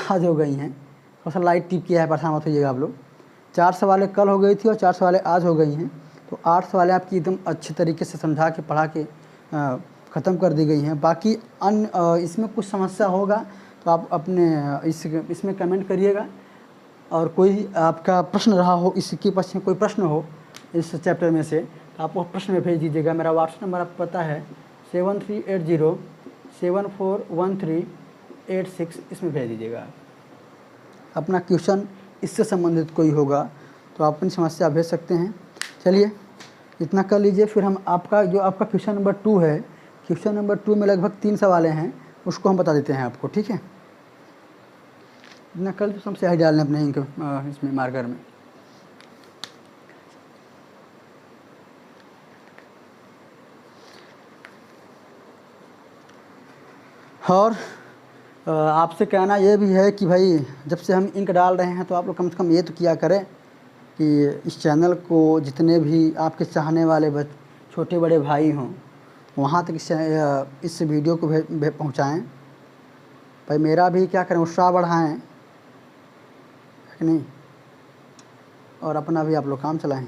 आज हो गई हैं। थोड़ा सा लाइट टिप किया है, परेशान मत होइएगा आप लोग। 4 सवालें कल हो गई थी और 4 सवालें आज हो गई हैं। तो 8 सवालें आपकी एकदम अच्छे तरीके से समझा के पढ़ा के ख़त्म कर दी गई हैं। बाकी अन्य इसमें कुछ समस्या होगा तो आप अपने इसमें कमेंट करिएगा। और कोई आपका प्रश्न रहा हो, इसके पीछे कोई प्रश्न हो इस चैप्टर में से, तो आप वो प्रश्न में भेज दीजिएगा। मेरा व्हाट्सएप नंबर आपको पता है 7380741386, इसमें भेज दीजिएगा। अपना क्वेश्चन इससे संबंधित कोई होगा तो आप अपनी समस्या भेज सकते हैं। चलिए इतना कर लीजिए, फिर हम आपका जो आपका क्वेश्चन नंबर 2 है, क्वेश्चन नंबर 2 में लगभग 3 सवालें हैं, उसको हम बता देते हैं आपको। ठीक है, इतना कल तो हम स्याही डालने अपने इसमें मार्कर में। और आपसे कहना ये भी है कि भाई जब से हम इंक डाल रहे हैं तो आप लोग कम से कम ये तो किया करें कि इस चैनल को जितने भी आपके चाहने वाले छोटे बड़े भाई हों वहाँ तक इस वीडियो को पहुँचाएँ। भाई मेरा भी क्या करें, उत्साह बढ़ाएँ, है कि नहीं, और अपना भी आप लोग काम चलाएँ।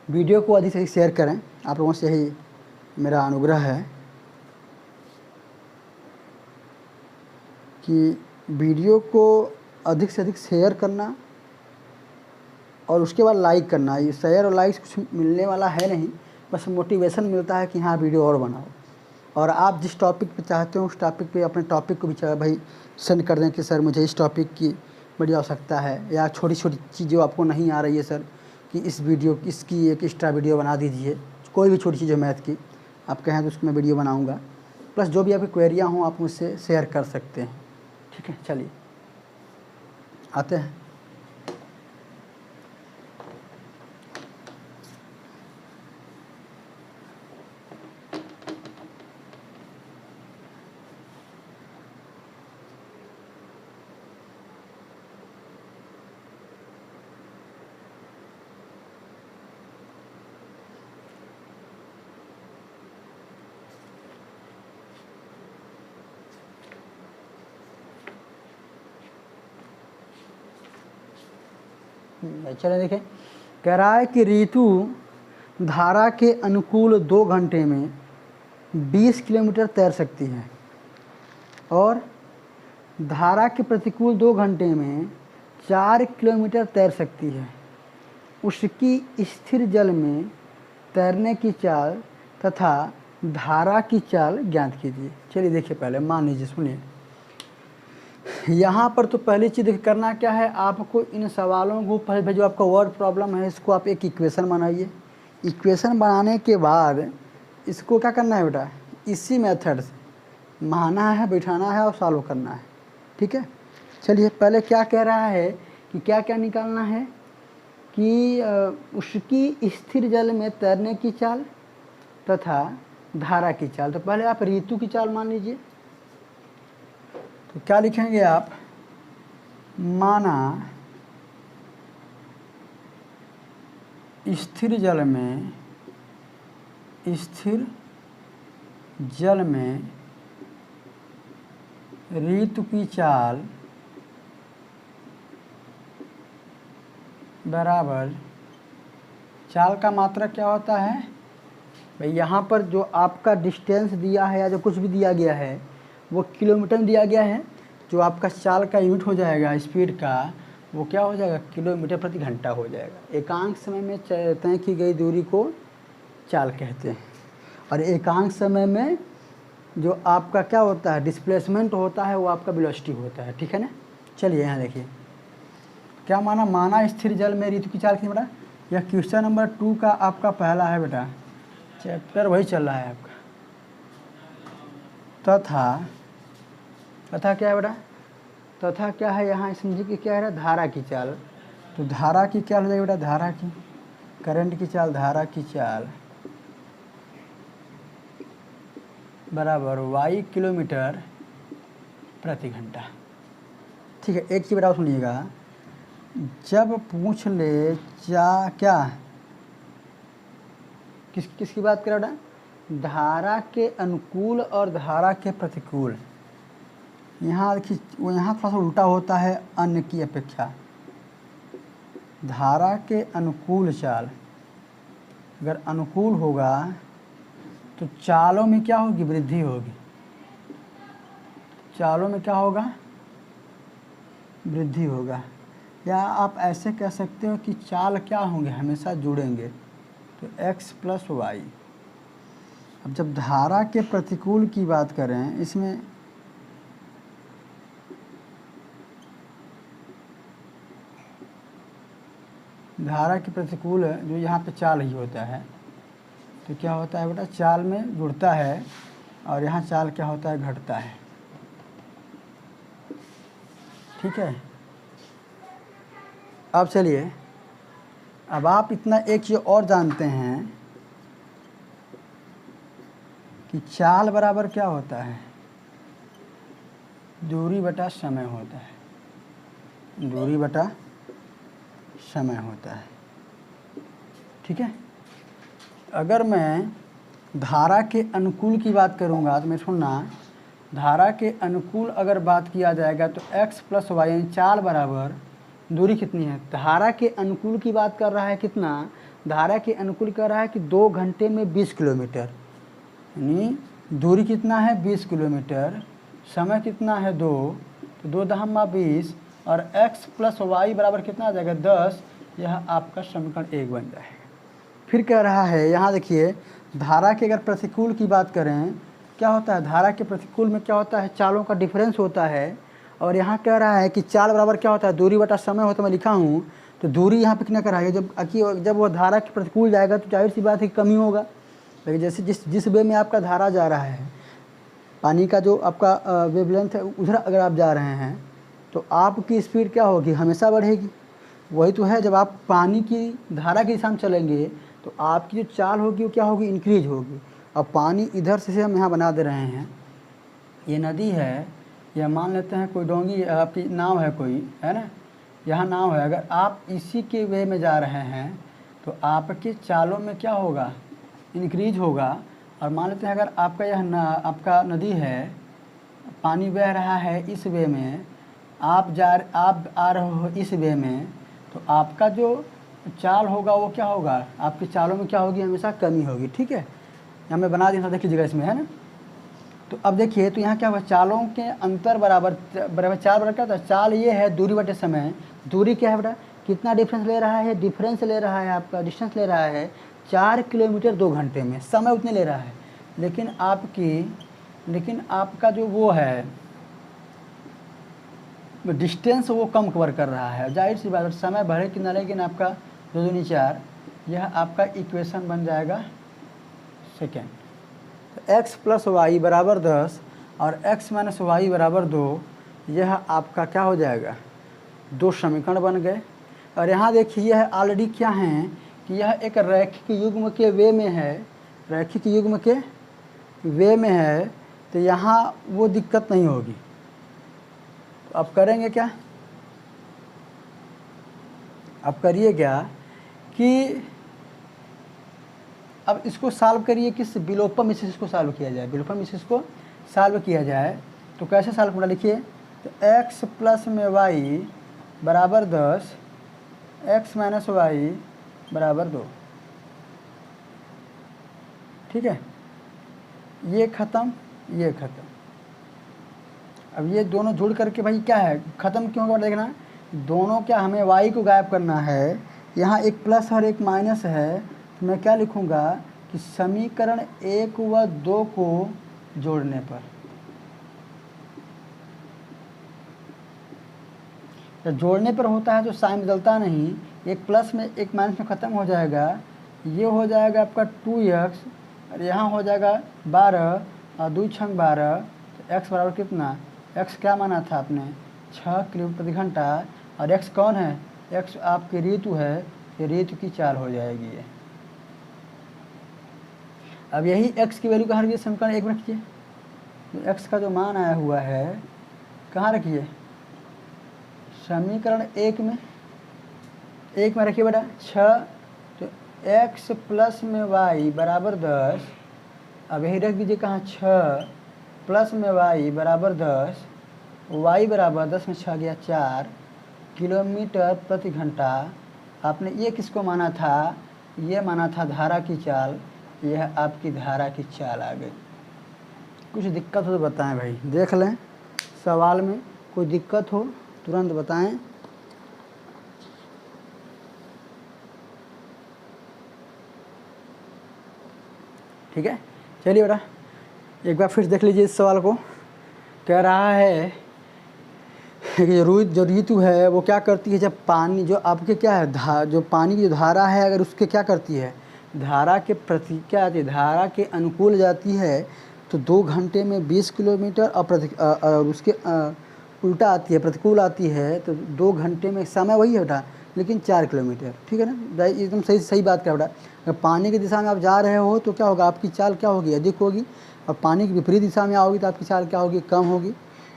वीडियो को अधिक से अधिक शेयर करें। आप लोगों से यही मेरा अनुग्रह है कि वीडियो को अधिक से अधिक शेयर करना और उसके बाद लाइक करना। ये शेयर और लाइक कुछ मिलने वाला है नहीं, बस मोटिवेशन मिलता है कि हाँ वीडियो और बनाओ। और आप जिस टॉपिक पे चाहते हो उस टॉपिक पे अपने टॉपिक को भी भाई सेंड कर दें कि सर मुझे इस टॉपिक की बड़ी आवश्यकता है, या छोटी छोटी चीज़ जो आपको नहीं आ रही है सर कि इस वीडियो इसकी एक एक्स्ट्रा वीडियो बना दीजिए। कोई भी छोटी चीज़ है मैथ की आप कहें तो उसकी मैं वीडियो बनाऊँगा। प्लस जो भी आपकी क्वेरियाँ हों आप मुझसे शेयर कर सकते हैं। ठीक है, चलिए आते हैं। चलिए देखिए, कह रहा है कि ऋतु धारा के अनुकूल 2 घंटे में 20 किलोमीटर तैर सकती है और धारा के प्रतिकूल 2 घंटे में 4 किलोमीटर तैर सकती है। उसकी स्थिर जल में तैरने की चाल तथा धारा की चाल ज्ञात कीजिए। चलिए देखिए, पहले मान लीजिए, सुनिए यहाँ पर तो पहली चीज़ करना क्या है, आपको इन सवालों को पहले जो आपका वर्ड प्रॉब्लम है इसको आप एक इक्वेशन बनाइए। इक्वेशन बनाने के बाद इसको क्या करना है बेटा, इसी मेथड से महाना है, बैठाना है और सॉल्व करना है। ठीक है, चलिए पहले क्या कह रहा है कि क्या क्या निकालना है कि उसकी स्थिर जल में तैरने की चाल तथा धारा की चाल। तो पहले आप ऋतु की चाल मान लीजिए। तो क्या लिखेंगे आप, माना स्थिर जल में ऋतु की चाल बराबर, चाल का मात्रक क्या होता है भाई, यहाँ पर जो आपका डिस्टेंस दिया है या जो कुछ भी दिया गया है वो किलोमीटर में दिया गया है। जो आपका चाल का यूनिट हो जाएगा स्पीड का, वो क्या हो जाएगा, किलोमीटर प्रति घंटा हो जाएगा। एकांक समय में तय की गई दूरी को चाल कहते हैं और एकांक समय में जो आपका क्या होता है, डिस्प्लेसमेंट होता है, वो आपका वेलोसिटी होता है। ठीक है ना। चलिए यहाँ देखिए क्या माना स्थिर जल में ऋतु की चाल कितनी बेटा, यह क्वेश्चन नंबर 2 का आपका पहला है बेटा, चैप्टर वही चल रहा है आपका। तथा क्या है बेटा, तथा क्या है यहाँ समझिए कि क्या है, धारा की चाल। तो धारा की क्या हो जाएगी बेटा, धारा की, करंट की चाल, धारा की चाल बराबर y किलोमीटर प्रति घंटा। ठीक है, एक चीज़ बेटा सुनिएगा, जब पूछ ले क्या किसकी बात कर रहा बेटा, धारा के अनुकूल और धारा के प्रतिकूल। यहाँ देखिए वो यहाँ थोड़ा सा उल्टा होता है अन्य की अपेक्षा। धारा के अनुकूल चाल अगर अनुकूल होगा तो चालों में क्या होगी, वृद्धि होगी। चालों में क्या होगा, वृद्धि होगा। या आप ऐसे कह सकते हो कि चाल क्या होंगे, हमेशा जुड़ेंगे, तो x प्लस वाई। अब जब धारा के प्रतिकूल की बात करें, इसमें धारा के प्रतिकूल जो यहाँ पे चाल ही होता है, तो क्या होता है बेटा, चाल में जुड़ता है और यहाँ चाल क्या होता है, घटता है। ठीक है। अब चलिए, अब आप इतना एक चीज़ और जानते हैं कि चाल बराबर क्या होता है, दूरी बटा समय होता है, दूरी बटा समय होता है। ठीक है। अगर मैं धारा के अनुकूल की बात करूँगा तो मैं सुनना, धारा के अनुकूल अगर बात किया जाएगा तो x प्लस वाई, चाल बराबर दूरी कितनी है, धारा के अनुकूल की बात कर रहा है कितना, धारा के अनुकूल कह रहा है कि 2 घंटे में 20 किलोमीटर, यानी दूरी कितना है 20 किलोमीटर, समय कितना है 2, तो 2 दहमा 20 और x प्लस वाई बराबर कितना आ जाएगा 10। यह आपका समीकरण 1 बन जाएगा। फिर कह रहा है यहाँ देखिए, धारा के अगर प्रतिकूल की बात करें, क्या होता है धारा के प्रतिकूल में क्या होता है, चालों का डिफरेंस होता है। और यहाँ कह रहा है कि चाल बराबर क्या होता है, दूरी बटा समय होता है। मैं लिखा हूँ तो दूरी यहाँ पे कितना कर रहा है, जब वो धारा के प्रतिकूल जाएगा तो जाहिर सी बात है कि कमी होगा। लेकिन जैसे जिस वे में आपका धारा जा रहा है, पानी का जो आपका वेवलेंथ है उधर अगर आप जा रहे हैं तो आपकी स्पीड क्या होगी, हमेशा बढ़ेगी। वही तो है, जब आप पानी की धारा की दिशा में चलेंगे तो आपकी जो चाल होगी वो क्या होगी, इंक्रीज होगी। अब पानी इधर से हम यहाँ बना दे रहे हैं, ये नदी है, या मान लेते हैं कोई डोंगी आपकी नाव है कोई, है ना, यहाँ नाव है। अगर आप इसी के वे में जा रहे हैं तो आपके चालों में क्या होगा, इंक्रीज होगा। और मान लेते हैं अगर आपका यह आपका नदी है, पानी बह रहा है इस वे में, आप आ रहे हो इस वे में, तो आपका जो चाल होगा वो क्या होगा, आपकी चालों में क्या होगी, हमेशा कमी होगी। ठीक है, यहाँ मैं बना दिया था, देखिएगा इसमें, है ना। तो अब देखिए, तो यहाँ क्या होगा, चालों के अंतर बराबर चाल बराबर क्या होता है, चाल ये है दूरी बटे समय। दूरी क्या है बेटा, कितना डिफरेंस ले रहा है, डिफरेंस ले रहा है आपका, डिस्टेंस ले रहा है 4 किलोमीटर 2 घंटे में, समय उतने ले रहा है। लेकिन आपका जो वो है डिस्टेंस वो कम कवर कर रहा है। जाहिर सी बात है, समय बढ़े कि ना, लेकिन आपका 2 दूनी 4, यह आपका इक्वेशन बन जाएगा सेकेंड। तो x प्लस वाई बराबर 10 और x माइनस वाई बराबर 2, यह आपका क्या हो जाएगा, 2 समीकरण बन गए। और यहाँ देखिए, यह ऑलरेडी क्या है कि यह एक रैखिक युग्म के वे में है, रैखिक युग्म के वे में है, तो यहाँ वो दिक्कत नहीं होगी। तो अब करेंगे क्या, अब करिए क्या कि अब इसको सॉल्व करिए, किस विलोपन स्थिति को सॉल्व किया जाए, विलोपन स्थिति को सॉल्व किया जाए। तो कैसे सॉल्व करना, लिखिए, तो x प्लस में y बराबर 10, x माइनस वाई बराबर 2। ठीक है, ये ख़त्म, ये ख़त्म। अब ये दोनों जुड़ करके भाई क्या है, ख़त्म क्यों होगा देखना, दोनों क्या, हमें y को गायब करना है। यहाँ एक प्लस और एक माइनस है, तो मैं क्या लिखूँगा कि समीकरण 1 व 2 को जोड़ने पर, जब जोड़ने पर होता है तो साइन बदलता नहीं, एक प्लस में एक माइनस में ख़त्म हो जाएगा। ये हो जाएगा आपका 2x और यहाँ हो जाएगा 12 और 2 छंग 12, तो x बराबर कितना, x क्या माना था आपने, 6 किलोमीटर प्रति घंटा। और x कौन है, x आपकी ऋतु है, ये ऋतु की चाल हो जाएगी ये। अब यही x की वैल्यू कहाँ रखिए, समीकरण 1 में रखिए। तो x का जो मान आया हुआ है कहाँ रखिए, समीकरण 1 में, 1 में रखिए बेटा 6। तो x प्लस में y बराबर 10, अब यही रख दीजिए कहाँ, 6 प्लस में y बराबर 10, y बराबर 10 में 6 गया 4 किलोमीटर प्रति घंटा। आपने ये किसको माना था, ये माना था धारा की चाल, यह आपकी धारा की चाल आ गई। कुछ दिक्कत हो तो बताएं भाई, देख लें सवाल में कोई दिक्कत हो तुरंत बताएं। ठीक है, चलिए बेटा एक बार फिर देख लीजिए इस सवाल को। कह रहा है कि जो ऋतु है वो क्या करती है, जब पानी जो आपके क्या है जो पानी की जो धारा है, अगर उसके क्या करती है, धारा के प्रति क्या आती है, धारा के अनुकूल जाती है तो 2 घंटे में 20 किलोमीटर और उसके उल्टा आती है, प्रतिकूल आती है तो 2 घंटे में, समय वही है बेटा लेकिन 4 किलोमीटर। ठीक है ना, एकदम सही बात क्या बेटा। अगर पानी की दिशा में आप जा रहे हो तो क्या होगा, आपकी चाल क्या होगी, अधिक होगी। और पानी की विपरीत दिशा में आओगी तो आपकी चाल क्या होगी, कम होगी।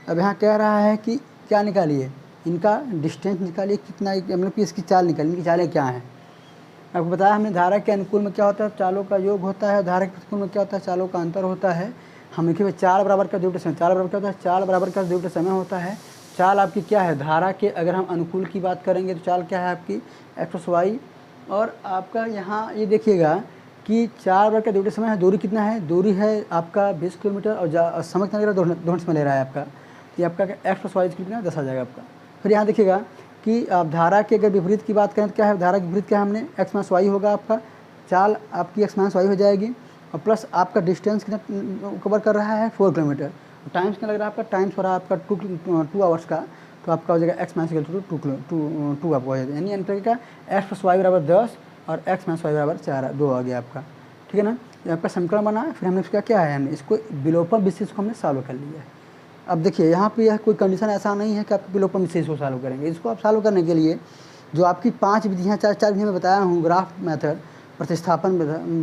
अब यहाँ कह रहा है कि क्या निकालिए, इनका डिस्टेंस निकालिए, कितना मतलब कि इसकी चाल निकालिए, इनकी चालें क्या हैं। आपको बताया हमने, धारा के अनुकूल में क्या होता है, चालों का योग होता है, धारा के प्रतिकूल में क्या होता है, चालों का अंतर होता है। हम लिखे हुए चाल बराबर का द्विपद समय, चाल बराबर क्या होता है, चाल बराबर का द्विपद समय होता है। चाल आपकी क्या है, धारा के अगर हम अनुकूल की बात करेंगे तो चाल क्या है आपकी, x प्लस वाई और आपका यहाँ ये देखिएगा कि 4 वर्ग का ड्यूटी समय है, दूरी कितना है, दूरी है आपका 20 किलोमीटर और समय कितना ले रहा है, 2 समय ले रहा है आपका। तो ये आपका एक्स प्लस वाई कितना 10 आ जाएगा आपका। फिर यहाँ देखिएगा कि आप धारा के अगर विपरीत की बात करें तो क्या है, धारा के विपरीत क्या है हमने, एक्स माइनस वाई होगा आपका, चाल आपकी एक्स माइनस वाई हो जाएगी, और प्लस आपका डिस्टेंस कितना कवर कर रहा है 4 किलोमीटर, टाइम्स कितना लग रहा है आपका, टाइम्स हो रहा है आपका 2 आवर्स का, तो आपका हो जाएगा एक्स माइनस टू आपका हो जाएगा, यानी अंतर का एक्स प्लस वाई बराबर 10 और एक्स माइनस वाई बराबर 4 2 आ गया आपका। ठीक है ना, ये आपका समीकरण बना। फिर हमने इसका क्या है, हमने इसको विलोपन विशेष को हमने सॉल्व कर लिया है। अब देखिए यहाँ पे यह कोई कंडीशन ऐसा नहीं है कि आप विलोपन विशेष को सॉल्व करेंगे। इसको आप सॉल्व करने के लिए जो आपकी 5 विधियाँ, 4 विधियाँ मैं बताया हूँ, ग्राफ मेथड, प्रतिस्थापन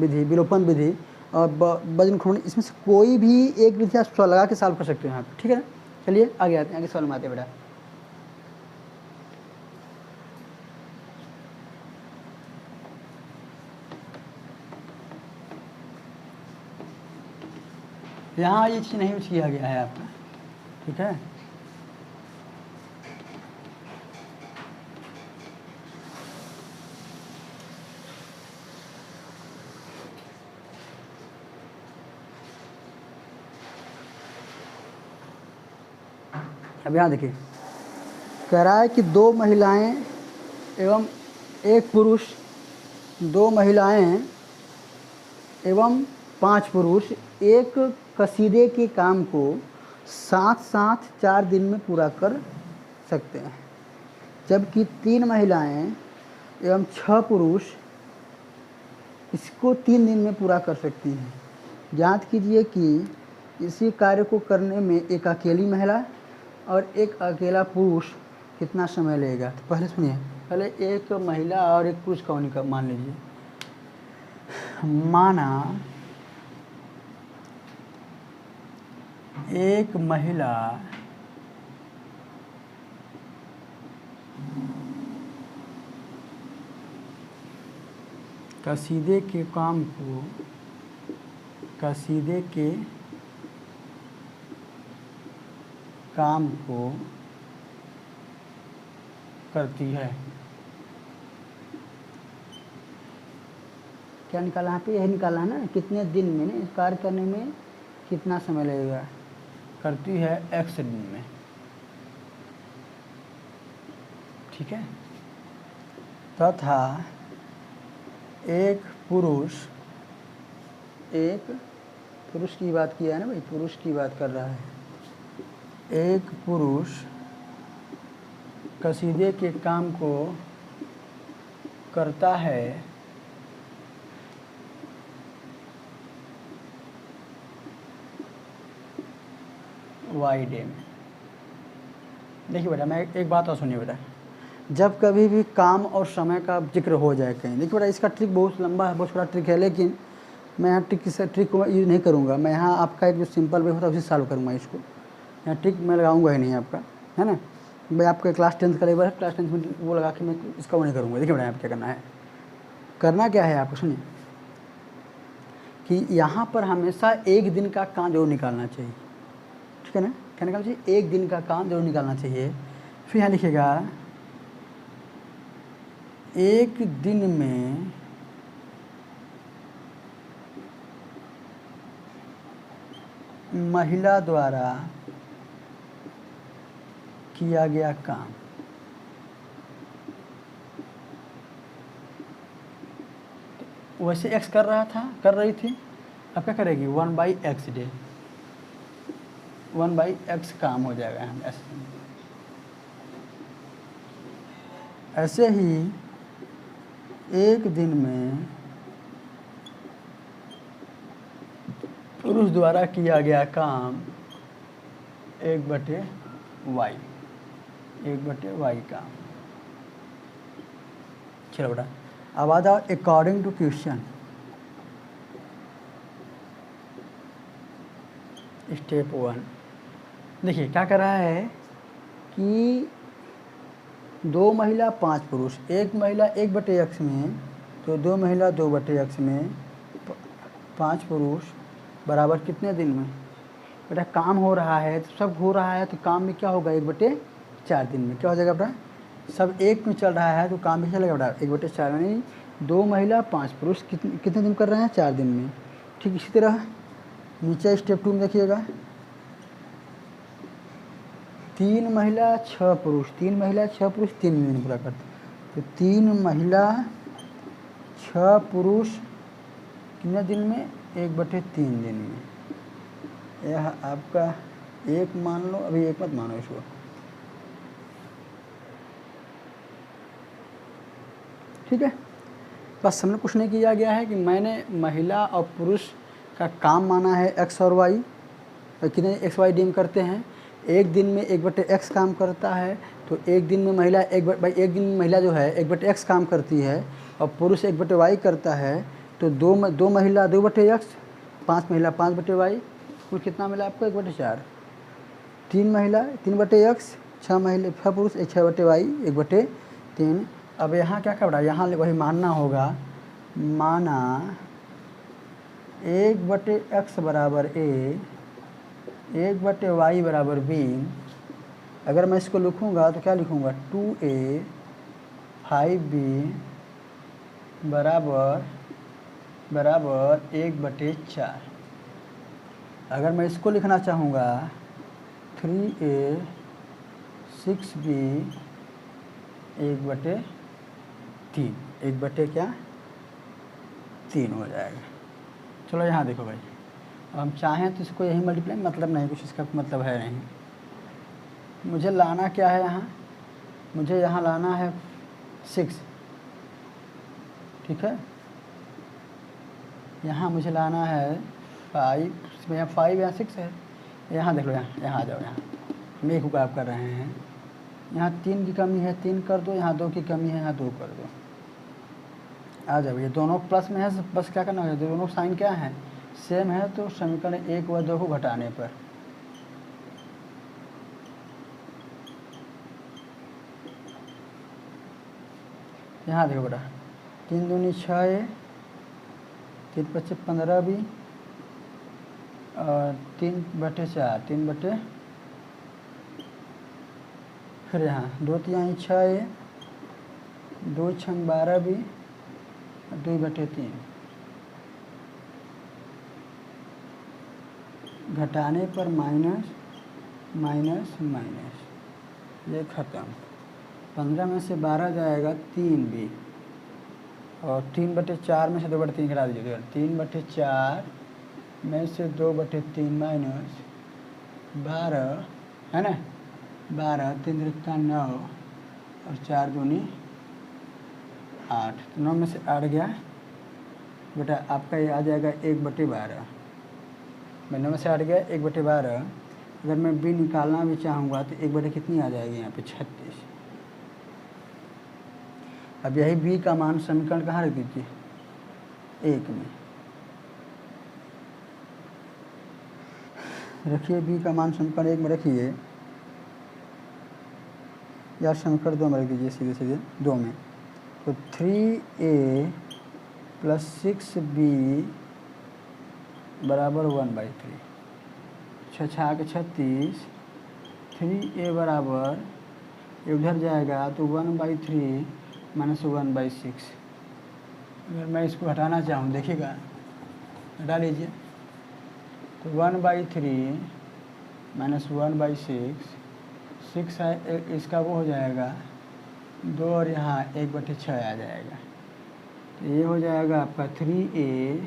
विधि, विलोपन विधि और वजन घूर्णन, इसमें से कोई भी एक विधि आप लगा के सॉल्व कर सकते हो यहाँ पे। ठीक है ना, चलिए आगे आते हैं, आगे सॉल्व में आते हैं बेटा। यहाँ ये चीज़ नहीं यूज किया गया है आपका। ठीक है, अब यहाँ देखिए कह रहा है कि 2 महिलाएं एवं 1 पुरुष, 2 महिलाएं एवं 5 पुरुष एक कसीदे के काम को साथ साथ 4 दिन में पूरा कर सकते हैं, जबकि 3 महिलाएं एवं 6 पुरुष इसको 3 दिन में पूरा कर सकती हैं। ज्ञात कीजिए कि इसी कार्य को करने में एक अकेली महिला और एक अकेला पुरुष कितना समय लेगा। तो पहले सुनिए, पहले एक महिला और एक पुरुष कौन का मान लीजिए, माना एक महिला कसीदे के काम को, कसीदे के काम को करती है। क्या निकाला यहाँ पे, यही निकाला है ना, कितने दिन में, इस कार्य करने में कितना समय लगेगा, करती है x दिन में। ठीक है, तथा एक पुरुष की बात किया है ना भाई, पुरुष की बात कर रहा है, एक पुरुष कसीदे के काम को करता है वाई डे में। देखिए बेटा, मैं एक बात और सुनिए बेटा, जब कभी भी काम और समय का जिक्र हो जाए कहीं, देखिए बेटा इसका ट्रिक बहुत लंबा है, बहुत छोटा ट्रिक है, लेकिन मैं यहाँ ट्रिक को यूज़ नहीं करूँगा। मैं यहाँ आपका एक जो सिंपल वे होता है उसी सॉल्व करूँगा इसको, यहाँ ट्रिक मैं लगाऊंगा ही नहीं आपका, है ना। भाई आपका क्लास 10th का लेवल है, क्लास 10th में वो लगा के मैं इसका वो नहीं करूँगा। देखिए बेटा, आप क्या करना है, करना क्या है आपको, सुनिए कि यहाँ पर हमेशा एक दिन का काम जरूर निकालना चाहिए। ठीक है ना, क्या निकालना चाहिए, एक दिन का काम जरूर निकालना चाहिए। फिर यहाँ लिखिएगा एक दिन में महिला द्वारा किया गया काम, वैसे x कर रही थी, अब क्या करेगी 1/x डे, 1/x काम हो जाएगा हम ऐसे ही एक दिन में पुरुष द्वारा किया गया काम 1/y काम। चलो बेटा, अब आ जाओ अकॉर्डिंग टू क्वेश्चन। स्टेप 1 देखिए क्या कर रहा है कि 2 महिला 5 पुरुष, एक महिला 1/x में, तो 2 महिला 2/x में, 5 पुरुष बराबर कितने दिन में। बेटा काम हो रहा है तो सब हो रहा है, तो काम में क्या होगा 1/4 दिन में क्या हो जाएगा बेटा, सब एक में चल रहा है तो काम भी चलेगा बेटा 1/4, यानी 2 महिला 5 पुरुष कितने दिन कर रहे हैं? 4 दिन में। ठीक इसी तरह नीचे स्टेप 2 में देखिएगा, 3 महिला 6 पुरुष, 3 महिला 6 पुरुष 3 दिन पूरा करते। तो 3 महिला 6 पुरुष कितने दिन में? 1/3 दिन में। यह आपका 1 मान लो, अभी 1 मत मानो इसको। ठीक है, बस हमने कुछ नहीं किया गया है कि मैंने महिला और पुरुष का काम माना है x और y, कितने x y डीम करते हैं। एक दिन में 1/x काम करता है, तो एक दिन में महिला एक दिन में महिला जो है 1/x काम करती है और पुरुष 1/y करता है। तो दो महिला 2/x, 5 महिला 5/y, कुल कितना मिला आपको? 1/4। 3 महिला 3/x, 6 पुरुष 6/y 1/3। अब यहाँ क्या कर रहा है? यहाँ वही मानना होगा, माना 1/x बराबर a, 1/y बराबर b। अगर मैं इसको लिखूँगा तो क्या लिखूँगा? 2a 5b बराबर 1/4। अगर मैं इसको लिखना चाहूँगा 3a 6b 1/3, 1/3 हो जाएगा। चलो यहाँ देखो भाई, अब हम चाहें तो इसको यही मल्टीप्लाई, मतलब नहीं, कुछ इसका मतलब है नहीं। मुझे लाना क्या है यहाँ? मुझे यहाँ लाना है 6, ठीक है। यहाँ मुझे लाना है 5, यहाँ 5 यहाँ 6 है। यहाँ देख लो, यहाँ आ जाओ, यहाँ हम एक उपाय कर रहे हैं। यहाँ 3 की कमी है, 3 कर दो, यहाँ 2 की कमी है, यहाँ 2 कर दो, आ जाओ। ये दोनों प्लस में है, बस क्या करना है, दोनों साइन क्या है? सेम है। तो समीकरण 1 व 2 को घटाने पर यहाँ देखो बेटा, 3 दूनी 6a, 3 × 5 15b और 3/4, 3 फिर यहाँ 2 × 6a, 2 × 12b, 2/3। घटाने पर माइनस माइनस माइनस, ये ख़त्म। 15 में से 12 जाएगा 3b और 3/4 में से 2/3 घटा दीजिए। 3/4 में से 2/3 माइनस 12 है ना, 12, 3 × 9 और 4 दूनी 8। 9 में से 8 गया बेटा, आपका ये आ जाएगा 1/12। 9 में से 8 गया 1/12। अगर मैं b निकालना भी चाहूँगा तो 1/, कितनी आ जाएगी यहाँ पे? 36। अब यही b का मान समीकरण कहाँ रख दीजिए? 1 में रखिए। b का मान समीकरण 1 में रखिए, या समीकरण 2 में रख दीजिए, सीधे सीधे 2 में। तो 3a + 6b बराबर 1/3। 6 × 36, 3a बराबर, उधर जाएगा तो 1/3 माइनस 1/6। अगर मैं इसको हटाना चाहूँ, देखिएगा, हटा लीजिए, तो 1/3 माइनस 1/6, 6 है इसका वो हो जाएगा 2 और यहाँ 1/6 आ जाएगा। तो ये हो जाएगा आपका 3a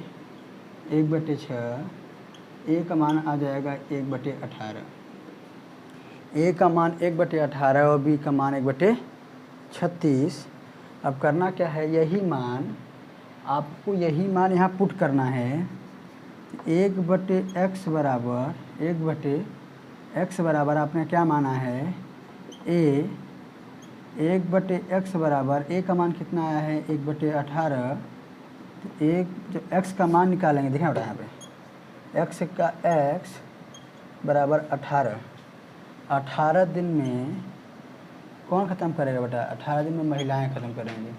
1/6, a का मान आ जाएगा 1/18। a का मान 1/18 और b का मान 1/36। अब करना क्या है? यही मान आपको, यही मान यहाँ पुट करना है। 1/x बराबर 1/x बराबर आपने क्या माना है? a 1/x बराबर, a का मान कितना आया है? 1/18। तो एक जो x का मान निकालेंगे, देखें बेटा यहाँ पे x का x बराबर 18। 18 दिन में कौन ख़त्म करेगा बेटा? 18 दिन में महिलाएं ख़त्म करेंगी।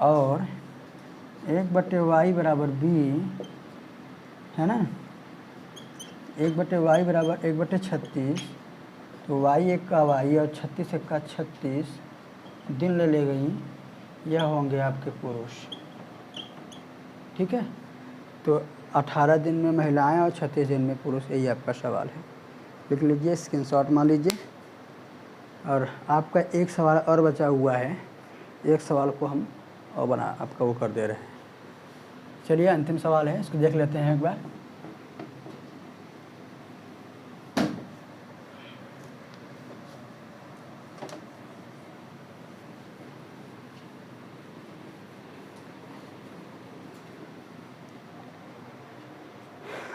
और 1/y बराबर b है ना, 1/y बराबर 1/36। तो y 1 का y और 36 1 का 36, दिन ले गई, यह होंगे आपके पुरुष। ठीक है, तो 18 दिन में महिलाएं और 36 दिन में पुरुष, यही आपका सवाल है। लिख लीजिए, स्क्रीनशॉट मान लीजिए। और आपका एक सवाल और बचा हुआ है, एक सवाल को हम और बना आपका वो कर दे रहे हैं। चलिए अंतिम सवाल है, इसको देख लेते हैं एक बार।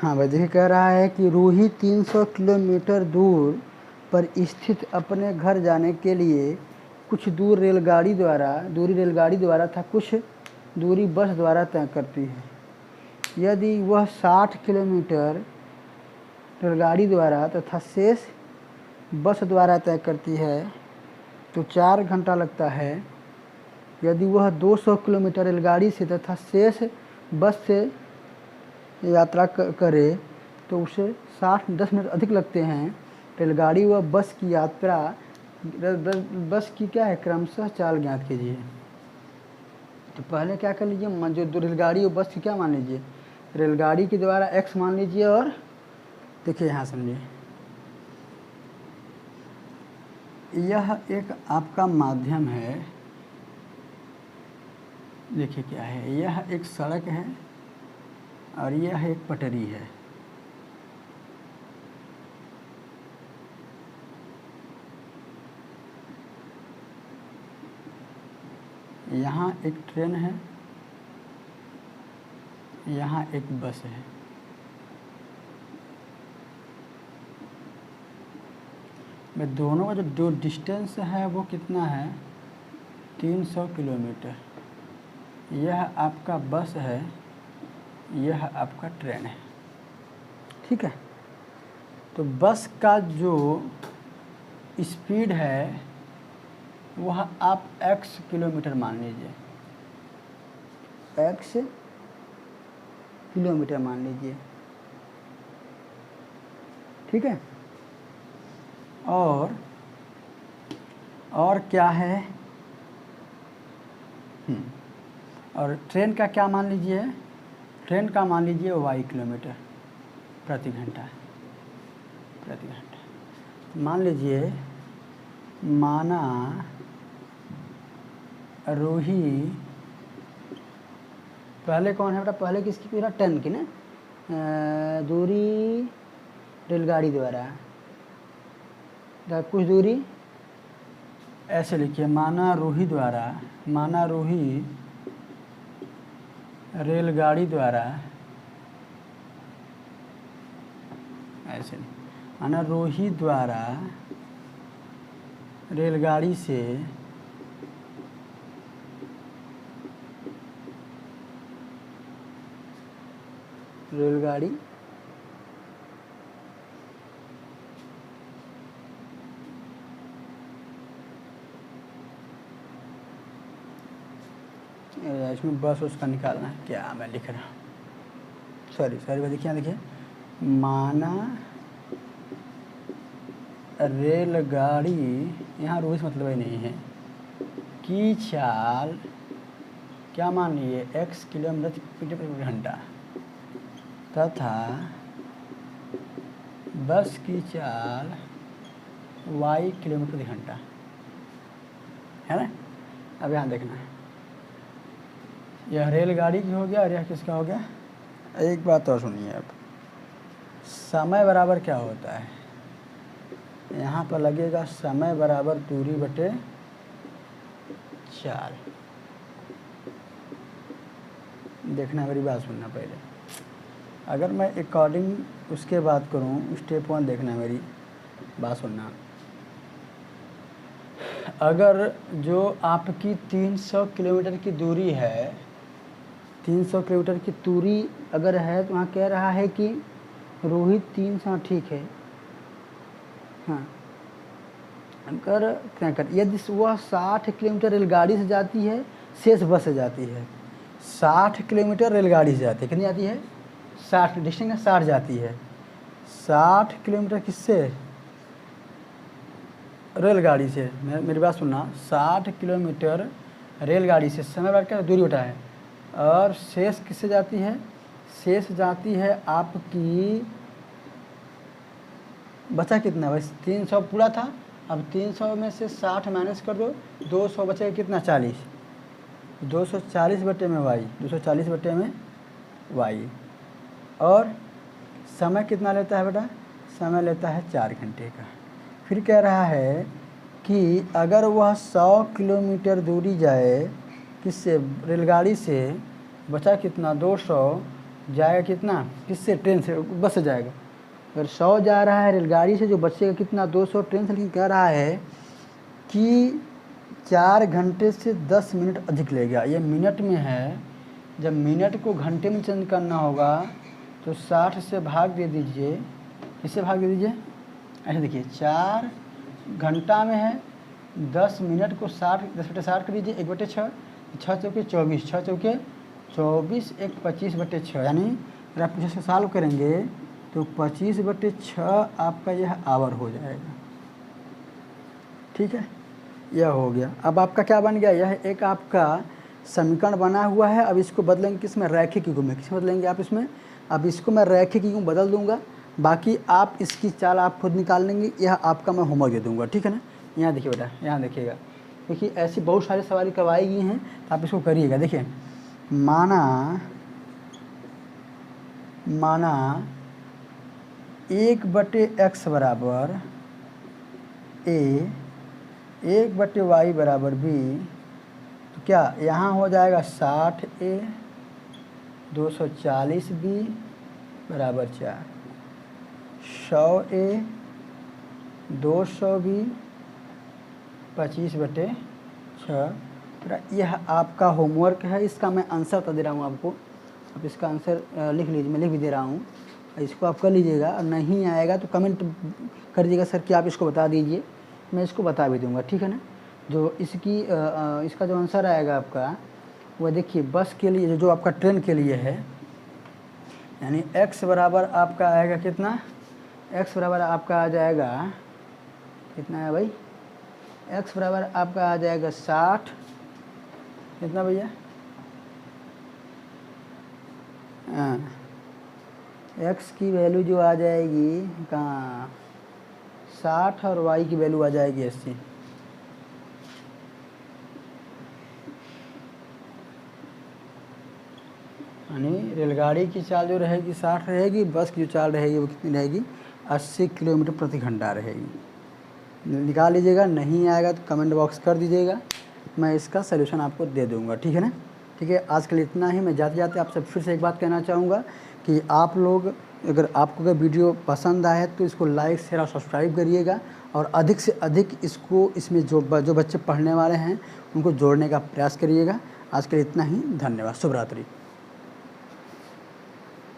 हाँ भाई देखिए, कह रहा है कि रूही 300 किलोमीटर दूर पर स्थित अपने घर जाने के लिए कुछ दूरी रेलगाड़ी द्वारा तथा कुछ दूरी बस द्वारा तय करती है। यदि वह 60 किलोमीटर रेलगाड़ी द्वारा तथा शेष बस द्वारा तय करती है तो 4 घंटा लगता है। यदि वह 200 किलोमीटर रेलगाड़ी से तथा शेष बस से यात्रा करे तो उसे 10 मिनट अधिक लगते हैं। रेलगाड़ी व बस की यात्रा, बस की क्या है, क्रमशः चाल ज्ञात कीजिए। तो पहले क्या कर लीजिए, जो रेलगाड़ी और बस की क्या मान लीजिए, रेलगाड़ी के द्वारा x मान लीजिए। और देखिए यहाँ समझिए, यह एक आपका माध्यम है। देखिए क्या है, यह एक सड़क है और यह एक पटरी है। यहाँ एक ट्रेन है, यहाँ एक बस है। मैं दोनों का जो डिस्टेंस है वो कितना है, 300 किलोमीटर। यह आपका बस है, यह आपका ट्रेन है। ठीक है, तो बस का जो स्पीड है वह आप x किलोमीटर मान लीजिए, x किलोमीटर मान लीजिए। ठीक है, और क्या है, और ट्रेन का क्या मान लीजिए, ट्रेन का मान लीजिए y किलोमीटर प्रति घंटा। मान लीजिए, माना रूही, पहले कौन है बेटा, पहले किसकी पूरा 10 की ना, दूरी रेलगाड़ी द्वारा, कुछ दूरी ऐसे लिखिए, माना रूही रेलगाड़ी द्वारा, ऐसे माना रूही द्वारा रेलगाड़ी से रेलगाड़ी इसमें बस उसका निकालना है, क्या मैं लिख रहा हूँ, सॉरी भाई, देखिए माना रेलगाड़ी, यहाँ रोज मतलब ही नहीं है, की चाल क्या मान लीजिए, x किलोमीटर प्रति घंटा तथा बस की चाल y किलोमीटर प्रति घंटा है ना। अब यहाँ देखना है, यह रेलगाड़ी की हो गया और यह किसका हो गया। एक बात और सुनिए, अब समय बराबर क्या होता है, यहाँ पर लगेगा समय बराबर दूरी बटे चाल। देखना, मेरी बात सुनना पहले। अगर मैं अकॉर्डिंग उसके बात करूँ, स्टेप 1 देखना, मेरी बात सुनना। अगर जो आपकी 300 किलोमीटर की दूरी है, 300 किलोमीटर की दूरी अगर है, तो वहाँ कह रहा है कि रोहित 300, ठीक है। हाँ, अगर यदि वह 60 किलोमीटर रेलगाड़ी से जाती है, शेष बस से जाती है। 60 किलोमीटर रेलगाड़ी से जाती है, कितनी जाती है, 60, डिस्टेंस 60 जाती है। 60 किलोमीटर किससे, रेलगाड़ी से, मेरी बात सुनना, 60 किलोमीटर रेलगाड़ी से समय बढ़ कर दूरी उठा है, और शेष किससे जाती है? शेष जाती है आपकी, बचा कितना भाई? 300 पूरा था, अब 300 में से 60 माइनस कर दो, 200 बचेगा कितना? 40। 240 बटे में वाई, 240 बटे में वाई। और समय कितना लेता है बेटा? समय लेता है 4 घंटे का। फिर कह रहा है कि अगर वह 100 किलोमीटर दूरी जाए किससे? रेलगाड़ी से, बचा कितना? 200, जाएगा कितना? किससे? ट्रेन से, बस से जाएगा। अगर 100 जा रहा है रेलगाड़ी से, जो बचेगा कितना? 200 ट्रेन से। लेकिन कह रहा है कि 4 घंटे से 10 मिनट अधिक लेगा। ये मिनट में है, जब मिनट को घंटे में चेंज करना होगा तो 60 से भाग दे दीजिए, इससे भाग दे दीजिए। ऐसे देखिए, 4 घंटा में है, 10 मिनट को 60, 10 बटे 60 कर दीजिए, 1/6, 6 चौके 24, 6 चौके 24, 1 25/6, यानी अगर आप इससे सॉल्व करेंगे तो 25/6 आपका यह आवर हो जाएगा। ठीक है, यह हो गया। अब आपका क्या बन गया? यह एक आपका समीकरण बना हुआ है। अब इसको बदलेंगे किसमें? रैखिक युग्म में। किसमें बदलेंगे आप इसमें? अब इसको मैं रैखिक युग्म बदल दूंगा, बाकी आप इसकी चाल आप खुद निकाल लेंगे। यह आपका मैं होमवर्क दे दूंगा, ठीक है ना? यहाँ देखिए बेटा, यहाँ देखिएगा, क्योंकि ऐसी बहुत सारी सवाल करवाई गई हैं, तो आप इसको करिएगा। देखिए, माना 1/x बराबर a, 1/y बराबर b, तो क्या यहाँ हो जाएगा? 60a, 240b बराबर 4, 100a, 200b, 25/6। यह आपका होमवर्क है। इसका मैं आंसर तो दे रहा हूँ आपको, अब इसका आंसर लिख लीजिए, मैं लिख भी दे रहा हूँ, इसको आप कर लीजिएगा। और नहीं आएगा तो कमेंट कर दीजिएगा सर कि आप इसको बता दीजिए, मैं इसको बता भी दूंगा, ठीक है ना? जो इसकी इसका जो आंसर आएगा आपका, वह देखिए बस के लिए, जो आपका ट्रेन के लिए है, यानी x बराबर आपका आएगा कितना? x बराबर आपका आ जाएगा कितना है भाई? x बराबर आपका आ जाएगा 60, कितना भैया? x की वैल्यू जो आ जाएगी कहाँ? 60, और y की वैल्यू आ जाएगी 80। यानी रेलगाड़ी की चाल जो रहेगी 60 रहेगी, बस की जो चाल रहेगी वो कितनी रहेगी? 80 किलोमीटर प्रति घंटा रहेगी। निकाल लीजिएगा, नहीं आएगा तो कमेंट बॉक्स कर दीजिएगा, मैं इसका सलूशन आपको दे दूंगा, ठीक है ना? ठीक है, आज के लिए इतना ही। मैं जाते जाते आपसे फिर से एक बात कहना चाहूँगा कि आप लोग, अगर आपको अगर वीडियो पसंद आए तो इसको लाइक, शेयर और सब्सक्राइब करिएगा, और अधिक से अधिक इसको, इसमें जो बच्चे पढ़ने वाले हैं उनको जोड़ने का प्रयास करिएगा। आज के लिए इतना ही, धन्यवाद, शुभ रात्रि।